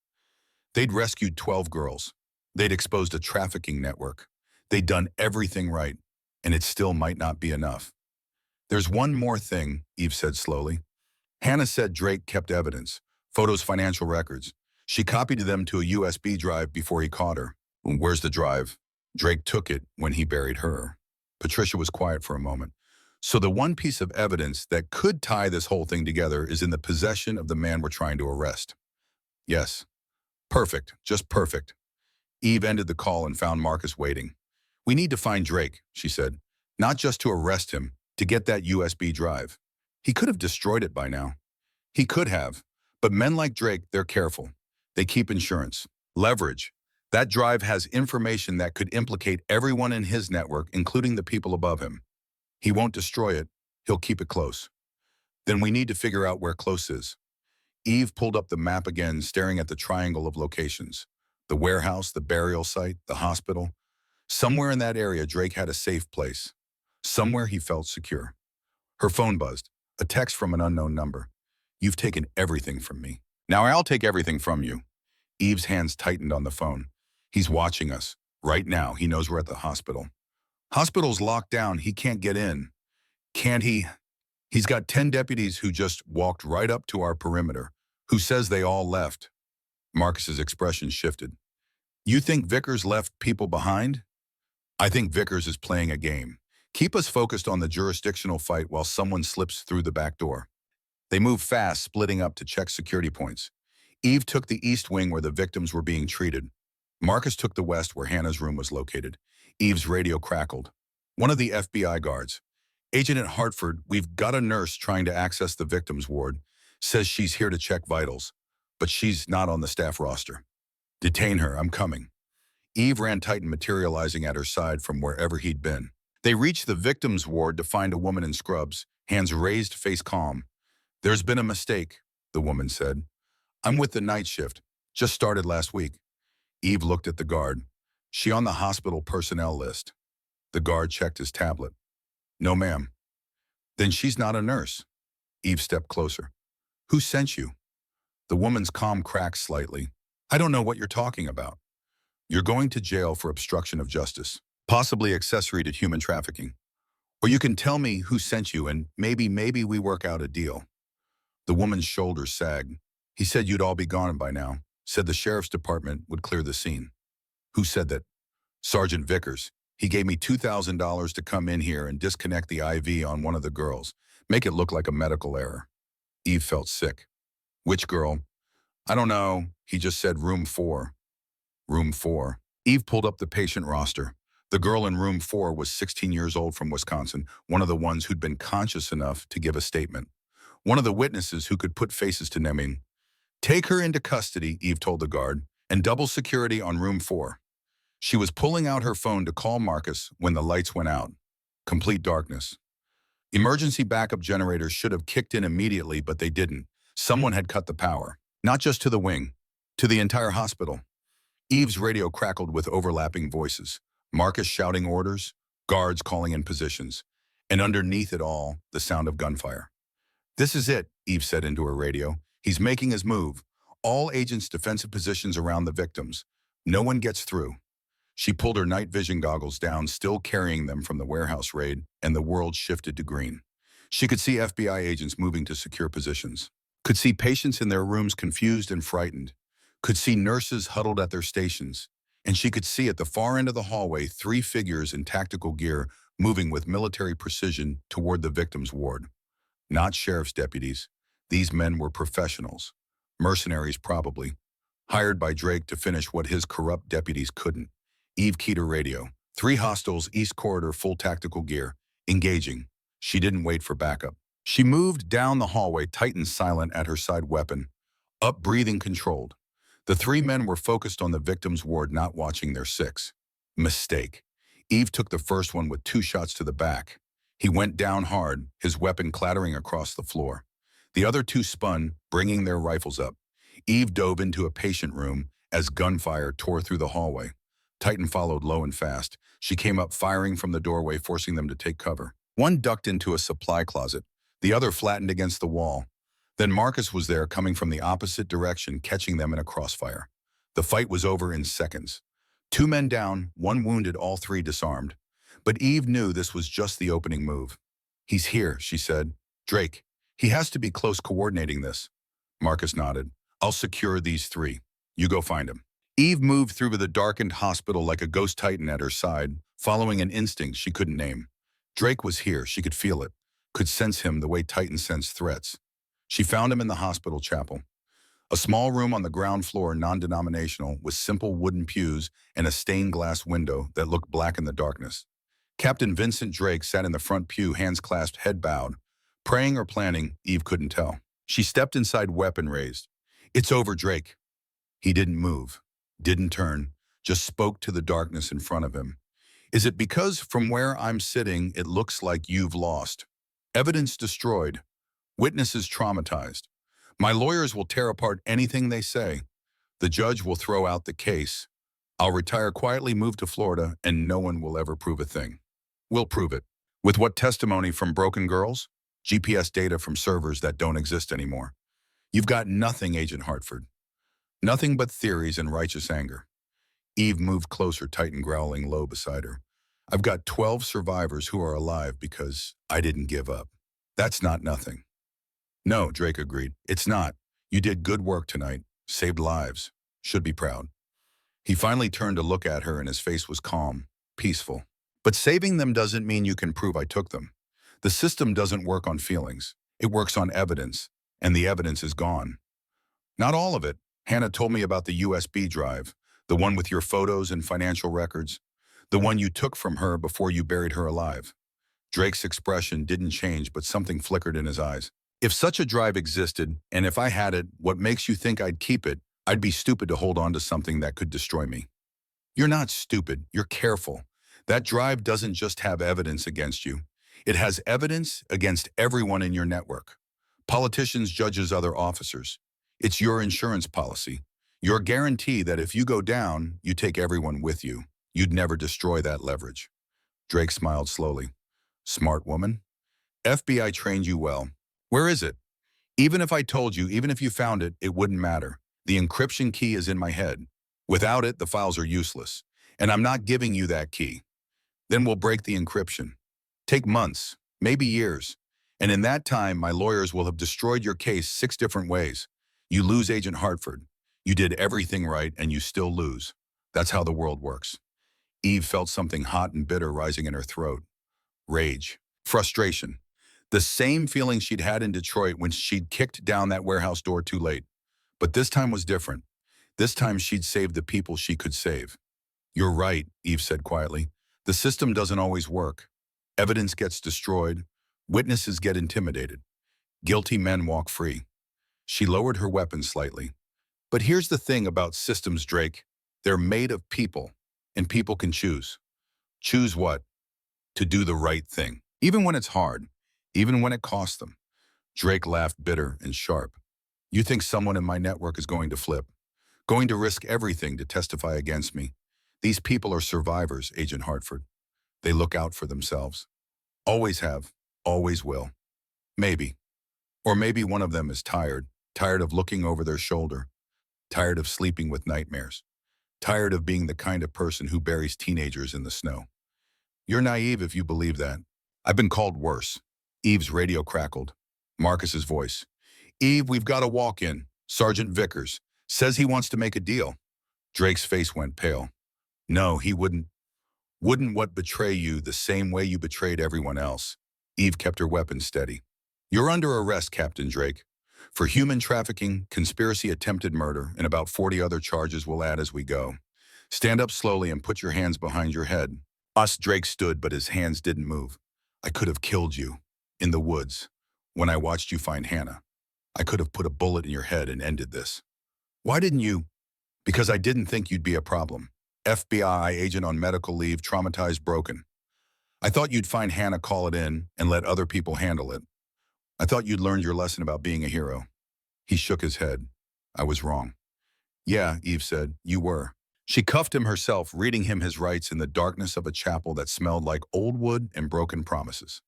They'd rescued 12 girls. They'd exposed a trafficking network. They'd done everything right, and it still might not be enough. There's one more thing, Eve said slowly. Hannah said Drake kept evidence, photos, financial records. She copied them to a USB drive before he caught her. Where's the drive? Drake took it when he buried her. Patricia was quiet for a moment. So the one piece of evidence that could tie this whole thing together is in the possession of the man we're trying to arrest. Yes. Perfect. Just perfect. Eve ended the call and found Marcus waiting. We need to find Drake, she said. Not just to arrest him, to get that USB drive. He could have destroyed it by now. He could have. But men like Drake, they're careful. They keep insurance. Leverage. That drive has information that could implicate everyone in his network, including the people above him. He won't destroy it. He'll keep it close. Then we need to figure out where close is. Eve pulled up the map again, staring at the triangle of locations. The warehouse, the burial site, the hospital. Somewhere in that area, Drake had a safe place. Somewhere he felt secure. Her phone buzzed. A text from an unknown number. "You've taken everything from me. Now I'll take everything from you." Eve's hands tightened on the phone. "He's watching us. Right now, he knows we're at the hospital." "Hospital's locked down. He can't get in." "Can't he?" "He's got 10 deputies who just walked right up to our perimeter. Who says they all left?" Marcus's expression shifted. "You think Vickers left people behind?" "I think Vickers is playing a game. Keep us focused on the jurisdictional fight while someone slips through the back door." They moved fast, splitting up to check security points. Eve took the east wing where the victims were being treated. Marcus took the west where Hannah's room was located. Eve's radio crackled. One of the FBI guards. "Agent at Hartford, we've got a nurse trying to access the victims ward. Says she's here to check vitals, but she's not on the staff roster." "Detain her, I'm coming." Eve ran Titan, materializing at her side from wherever he'd been. They reached the victims ward to find a woman in scrubs, hands raised, face calm. "There's been a mistake," the woman said. "I'm with the night shift. Just started last week." Eve looked at the guard. "She on the hospital personnel list?" The guard checked his tablet. "No, ma'am." "Then she's not a nurse." Eve stepped closer. "Who sent you?" The woman's calm cracked slightly. "I don't know what you're talking about." "You're going to jail for obstruction of justice, possibly accessory to human trafficking. Or you can tell me who sent you and maybe we work out a deal." The woman's shoulders sagged. "He said you'd all be gone by now. Said the sheriff's department would clear the scene." "Who said that?" "Sergeant Vickers. He gave me $2,000 to come in here and disconnect the IV on one of the girls. Make it look like a medical error." Eve felt sick. "Which girl?" "I don't know. He just said room 4. Room 4. Eve pulled up the patient roster. The girl in room 4 was 16 years old from Wisconsin, one of the ones who'd been conscious enough to give a statement. One of the witnesses who could put faces to naming. "Take her into custody," Eve told the guard, "and double security on room 4. She was pulling out her phone to call Marcus when the lights went out. Complete darkness. Emergency backup generators should have kicked in immediately, but they didn't. Someone had cut the power. Not just to the wing, to the entire hospital." Eve's radio crackled with overlapping voices. Marcus shouting orders, guards calling in positions, and underneath it all, the sound of gunfire. "This is it," Eve said into her radio. "He's making his move. All agents defensive positions around the victims. No one gets through." She pulled her night vision goggles down, still carrying them from the warehouse raid, and the world shifted to green. She could see FBI agents moving to secure positions. Could see patients in their rooms confused and frightened. Could see nurses huddled at their stations. And she could see at the far end of the hallway 3 figures in tactical gear moving with military precision toward the victim's ward. Not sheriff's deputies. These men were professionals. Mercenaries, probably. Hired by Drake to finish what his corrupt deputies couldn't. Eve keyed her radio. 3 hostiles, east corridor, full tactical gear. Engaging. She didn't wait for backup. She moved down the hallway, Titan silent at her side, weapon. Up, breathing controlled. The 3 men were focused on the victim's ward, not watching their 6. Mistake. Eve took the first one with 2 shots to the back. He went down hard, his weapon clattering across the floor. The other 2 spun, bringing their rifles up. Eve dove into a patient room as gunfire tore through the hallway. Titan followed low and fast. She came up firing from the doorway, forcing them to take cover. One ducked into a supply closet. The other flattened against the wall. Then Marcus was there, coming from the opposite direction, catching them in a crossfire. The fight was over in seconds. 2 men down, 1 wounded, all 3 disarmed. But Eve knew this was just the opening move. "He's here," she said. "Drake. He has to be close coordinating this." Marcus nodded. "I'll secure these 3. You go find him." Eve moved through the darkened hospital like a ghost Titan at her side, following an instinct she couldn't name. Drake was here. She could feel it, could sense him the way Titans sense threats. She found him in the hospital chapel. A small room on the ground floor, non-denominational, with simple wooden pews and a stained glass window that looked black in the darkness. Captain Vincent Drake sat in the front pew, hands clasped, head bowed. Praying or planning, Eve couldn't tell. She stepped inside, weapon raised. "It's over, Drake." He didn't move, didn't turn, just spoke to the darkness in front of him. "Is it because from where I'm sitting, it looks like you've lost? Evidence destroyed. Witnesses traumatized. My lawyers will tear apart anything they say. The judge will throw out the case. I'll retire quietly, move to Florida, and no one will ever prove a thing. We'll prove it. With what testimony from broken girls? GPS data from servers that don't exist anymore. You've got nothing, Agent Hartford. Nothing but theories and righteous anger. Eve moved closer, tightened, growling low beside her. I've got 12 survivors who are alive because I didn't give up. That's not nothing. No, Drake agreed. It's not. You did good work tonight. Saved lives. Should be proud. He finally turned to look at her and his face was calm, peaceful. But saving them doesn't mean you can prove I took them. The system doesn't work on feelings. It works on evidence, and the evidence is gone. Not all of it. Hannah told me about the USB drive, the one with your photos and financial records, the one you took from her before you buried her alive. Drake's expression didn't change, but something flickered in his eyes. If such a drive existed, and if I had it, what makes you think I'd keep it? I'd be stupid to hold on to something that could destroy me. You're not stupid, you're careful. That drive doesn't just have evidence against you. It has evidence against everyone in your network. Politicians, judges, other officers. It's your insurance policy. Your guarantee that if you go down, you take everyone with you. You'd never destroy that leverage. Drake smiled slowly. Smart woman. FBI trained you well. Where is it? Even if I told you, even if you found it, it wouldn't matter. The encryption key is in my head. Without it, the files are useless. And I'm not giving you that key. Then we'll break the encryption. Take months, maybe years. And in that time, my lawyers will have destroyed your case 6 different ways. You lose Agent Hartford. You did everything right and you still lose. That's how the world works. Eve felt something hot and bitter rising in her throat. Rage. Frustration. The same feeling she'd had in Detroit when she'd kicked down that warehouse door too late. But this time was different. This time she'd saved the people she could save. You're right, Eve said quietly. The system doesn't always work. Evidence gets destroyed. Witnesses get intimidated. Guilty men walk free. She lowered her weapon slightly. But here's the thing about systems, Drake. They're made of people, and people can choose. Choose what? To do the right thing. Even when it's hard. Even when it costs them. Drake laughed bitter and sharp. You think someone in my network is going to flip? Going to risk everything to testify against me? These people are survivors, Agent Hartford. They look out for themselves. Always have. Always will. Maybe. Or maybe one of them is tired. Tired of looking over their shoulder. Tired of sleeping with nightmares. Tired of being the kind of person who buries teenagers in the snow. You're naive if you believe that. I've been called worse. Eve's radio crackled. Marcus's voice. Eve, we've got a walk-in. Sergeant Vickers. Says he wants to make a deal. Drake's face went pale. No, he wouldn't. Wouldn't what betray you the same way you betrayed everyone else? Eve kept her weapon steady. You're under arrest, Captain Drake. For human trafficking, conspiracy, attempted murder, and about 40 other charges we'll add as we go. Stand up slowly and put your hands behind your head. Drake stood, but his hands didn't move. I could have killed you. In the woods. When I watched you find Hannah. I could have put a bullet in your head and ended this. Why didn't you? Because I didn't think you'd be a problem. FBI agent on medical leave, traumatized, broken. I thought you'd find Hannah, call it in, and let other people handle it. I thought you'd learned your lesson about being a hero. He shook his head. I was wrong. Yeah, Eve said, you were. She cuffed him herself, reading him his rights in the darkness of a chapel that smelled like old wood and broken promises.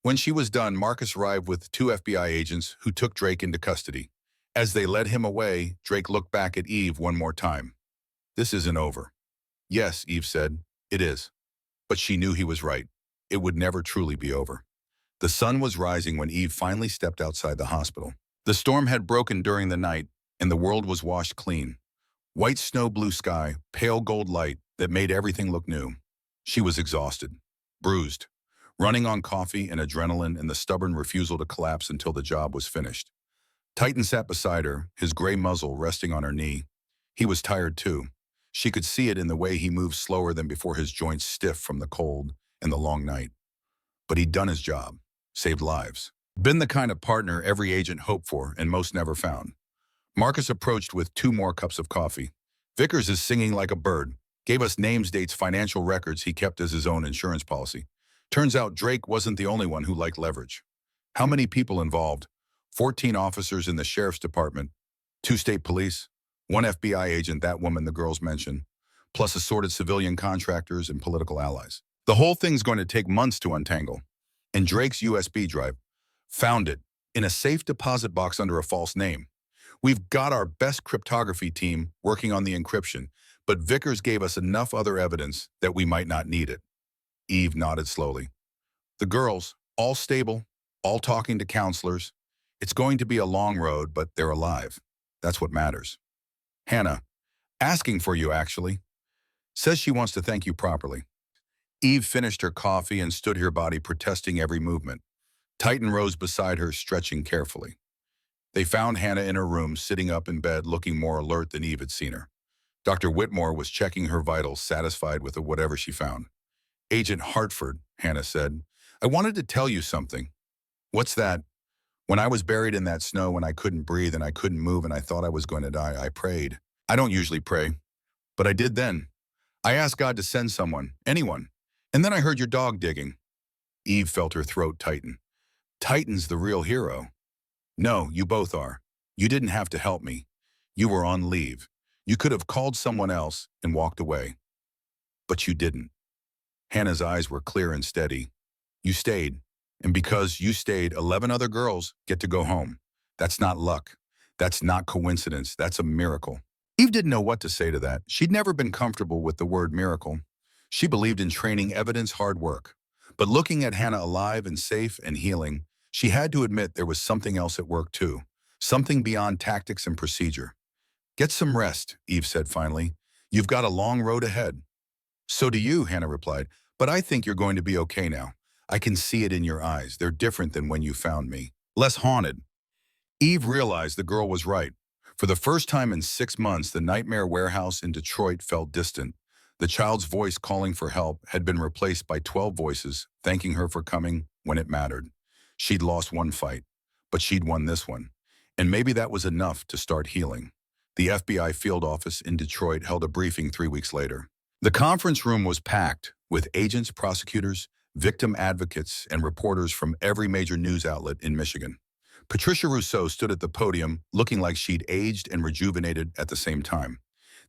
When she was done, Marcus arrived with 2 FBI agents who took Drake into custody. As they led him away, Drake looked back at Eve one more time. This isn't over. Yes, Eve said, it is. But she knew he was right. It would never truly be over. The sun was rising when Eve finally stepped outside the hospital. The storm had broken during the night, and the world was washed clean. White snow, blue sky, pale gold light that made everything look new. She was exhausted, bruised, running on coffee and adrenaline and the stubborn refusal to collapse until the job was finished. Titan sat beside her, his gray muzzle resting on her knee. He was tired too. She could see it in the way he moved slower than before, his joints stiff from the cold and the long night. But he'd done his job, saved lives. Been the kind of partner every agent hoped for and most never found. Marcus approached with 2 more cups of coffee. Vickers is singing like a bird. Gave us names, dates, financial records he kept as his own insurance policy. Turns out Drake wasn't the only one who liked leverage. How many people involved? 14 officers in the sheriff's department, 2 state police, 1 FBI agent, that woman the girls mentioned, plus assorted civilian contractors and political allies. The whole thing's going to take months to untangle. And Drake's USB drive, found it in a safe deposit box under a false name. We've got our best cryptography team working on the encryption, but Vickers gave us enough other evidence that we might not need it. Eve nodded slowly. The girls, all stable, all talking to counselors. It's going to be a long road, but they're alive. That's what matters. Hannah, asking for you actually, says she wants to thank you properly. Eve finished her coffee and stood her body protesting every movement. Titan rose beside her, stretching carefully. They found Hannah in her room, sitting up in bed, looking more alert than Eve had seen her. Dr. Whitmore was checking her vitals, satisfied with whatever she found. Agent Hartford, Hannah said, I wanted to tell you something. What's that? When I was buried in that snow, when I couldn't breathe and I couldn't move and I thought I was going to die, I prayed. I don't usually pray, but I did then. I asked God to send someone, anyone. And then I heard your dog digging. Eve felt her throat tighten. Titan's the real hero. No, you both are. You didn't have to help me. You were on leave. You could have called someone else and walked away. But you didn't. Hannah's eyes were clear and steady. You stayed. And because you stayed, 11 other girls get to go home. That's not luck. That's not coincidence. That's a miracle. Eve didn't know what to say to that. She'd never been comfortable with the word miracle. She believed in training, evidence, hard work. But looking at Hannah alive and safe and healing, she had to admit there was something else at work too. Something beyond tactics and procedure. Get some rest, Eve said finally. You've got a long road ahead. So do you, Hannah replied. But I think you're going to be okay now. I can see it in your eyes. They're different than when you found me. Less haunted. Eve realized the girl was right. For the first time in 6 months, the nightmare warehouse in Detroit felt distant. The child's voice calling for help had been replaced by 12 voices, thanking her for coming when it mattered. She'd lost one fight, but she'd won this one. And maybe that was enough to start healing. The FBI field office in Detroit held a briefing 3 weeks later. The conference room was packed with agents, prosecutors, victim advocates, and reporters from every major news outlet in Michigan. Patricia Rousseau stood at the podium looking like she'd aged and rejuvenated at the same time.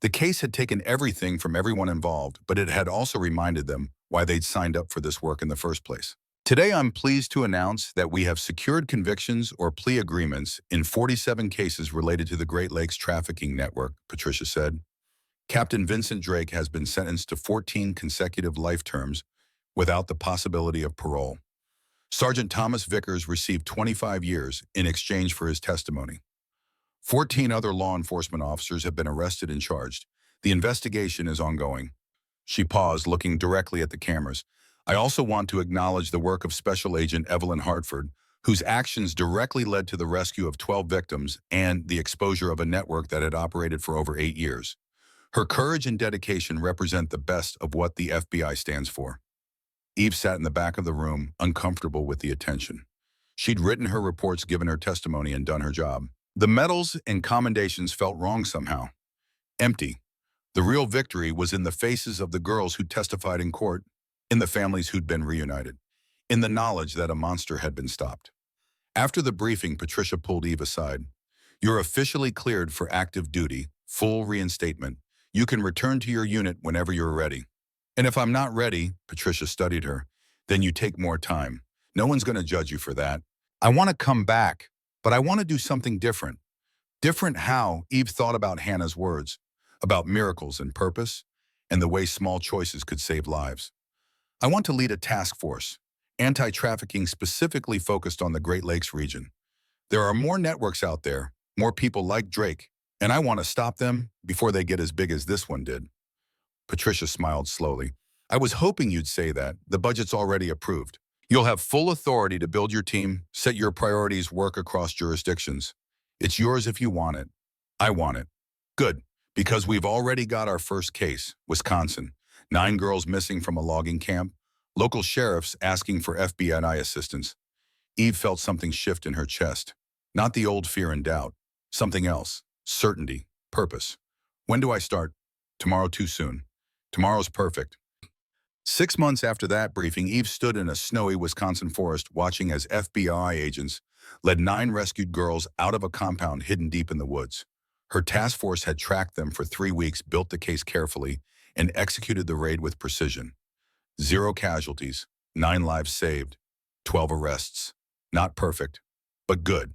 The case had taken everything from everyone involved, but it had also reminded them why they'd signed up for this work in the first place. Today, I'm pleased to announce that we have secured convictions or plea agreements in 47 cases related to the Great Lakes Trafficking Network, Patricia said. Captain Vincent Drake has been sentenced to 14 consecutive life terms without the possibility of parole. Sergeant Thomas Vickers received 25 years in exchange for his testimony. 14 other law enforcement officers have been arrested and charged. The investigation is ongoing. She paused, looking directly at the cameras. I also want to acknowledge the work of Special Agent Evelyn Hartford, whose actions directly led to the rescue of 12 victims and the exposure of a network that had operated for over 8 years. Her courage and dedication represent the best of what the FBI stands for. Eve sat in the back of the room, uncomfortable with the attention. She'd written her reports, given her testimony, and done her job. The medals and commendations felt wrong somehow. Empty. The real victory was in the faces of the girls who testified in court, in the families who'd been reunited, in the knowledge that a monster had been stopped. After the briefing, Patricia pulled Eve aside. You're officially cleared for active duty, full reinstatement. You can return to your unit whenever you're ready. And if I'm not ready, Patricia studied her, then you take more time. No one's going to judge you for that. I want to come back, but I want to do something different. Different how? Eve thought about Hannah's words, about miracles and purpose, and the way small choices could save lives. I want to lead a task force, anti-trafficking specifically focused on the Great Lakes region. There are more networks out there, more people like Drake, and I want to stop them before they get as big as this one did. Patricia smiled slowly. I was hoping you'd say that. The budget's already approved. You'll have full authority to build your team, set your priorities, work across jurisdictions. It's yours if you want it. I want it. Good, because we've already got our first case, Wisconsin. 9 girls missing from a logging camp. Local sheriffs asking for FBI assistance. Eve felt something shift in her chest. Not the old fear and doubt. Something else. Certainty. Purpose. When do I start? Tomorrow too soon. Tomorrow's perfect. 6 months after that briefing, Eve stood in a snowy Wisconsin forest watching as FBI agents led 9 rescued girls out of a compound hidden deep in the woods. Her task force had tracked them for 3 weeks, built the case carefully, and executed the raid with precision. 0 casualties, 9 lives saved, 12 arrests. Not perfect, but good.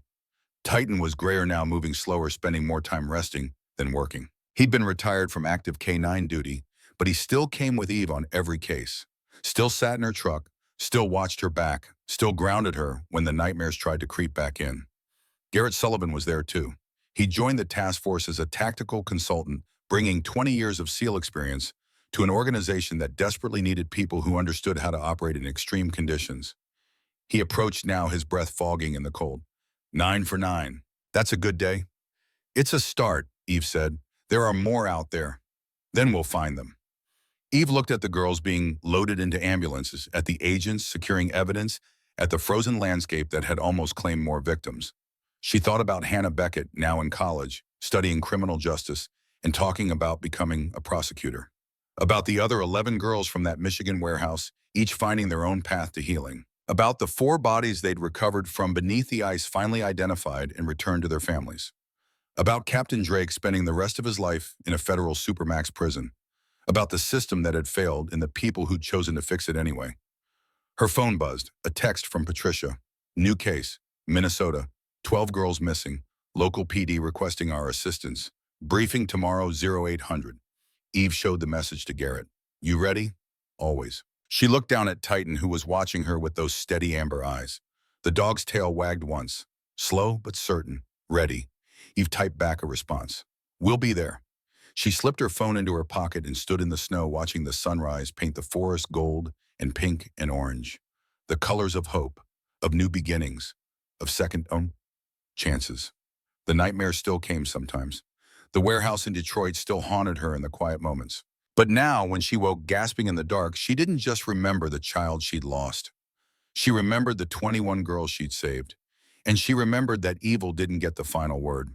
Titan was grayer now, moving slower, spending more time resting than working. He'd been retired from active K-9 duty, but he still came with Eve on every case. Still sat in her truck, still watched her back, still grounded her when the nightmares tried to creep back in. Garrett Sullivan was there too. He joined the task force as a tactical consultant, bringing 20 years of SEAL experience to an organization that desperately needed people who understood how to operate in extreme conditions. He approached now, his breath fogging in the cold. 9 for 9. That's a good day. It's a start, Eve said. There are more out there. Then we'll find them. Eve looked at the girls being loaded into ambulances, at the agents securing evidence, at the frozen landscape that had almost claimed more victims. She thought about Hannah Beckett, now in college, studying criminal justice and talking about becoming a prosecutor. About the other 11 girls from that Michigan warehouse, each finding their own path to healing. About the 4 bodies they'd recovered from beneath the ice, finally identified and returned to their families. About Captain Drake spending the rest of his life in a federal supermax prison. About the system that had failed and the people who'd chosen to fix it anyway. Her phone buzzed, a text from Patricia. New case, Minnesota, 12 girls missing, local PD requesting our assistance. Briefing tomorrow 0800. Eve showed the message to Garrett. You ready? Always. She looked down at Titan, who was watching her with those steady amber eyes. The dog's tail wagged once. Slow but certain. Ready. Eve typed back a response. We'll be there. She slipped her phone into her pocket and stood in the snow watching the sunrise paint the forest gold and pink and orange. The colors of hope, of new beginnings, of second chances. The nightmares still came sometimes. The warehouse in Detroit still haunted her in the quiet moments. But now, when she woke gasping in the dark, she didn't just remember the child she'd lost. She remembered the 21 girls she'd saved. And she remembered that evil didn't get the final word.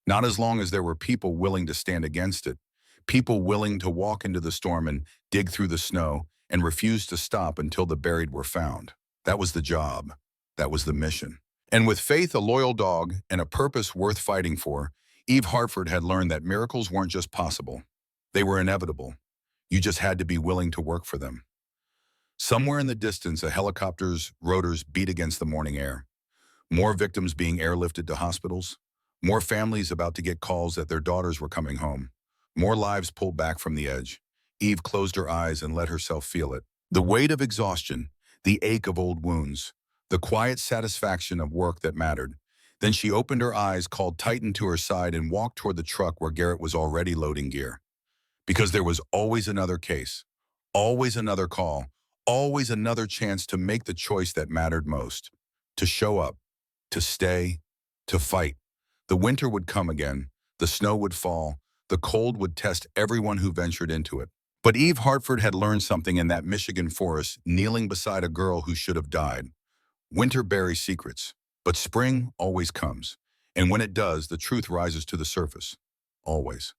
Not as long as there were people willing to stand against it, people willing to walk into the storm and dig through the snow and refuse to stop until the buried were found. That was the job. That was the mission. And with faith, a loyal dog, and a purpose worth fighting for, Eve Hartford had learned that miracles weren't just possible. They were inevitable. You just had to be willing to work for them. Somewhere in the distance, a helicopter's rotors beat against the morning air. More victims being airlifted to hospitals. More families about to get calls that their daughters were coming home. More lives pulled back from the edge. Eve closed her eyes and let herself feel it. The weight of exhaustion, the ache of old wounds, the quiet satisfaction of work that mattered. Then she opened her eyes, called Titan to her side, and walked toward the truck where Garrett was already loading gear. Because there was always another case, always another call, always another chance to make the choice that mattered most. To show up, to stay, to fight. The winter would come again, the snow would fall, the cold would test everyone who ventured into it. But Eve Hartford had learned something in that Michigan forest, kneeling beside a girl who should have died. Winter buries secrets, but spring always comes. And when it does, the truth rises to the surface. Always.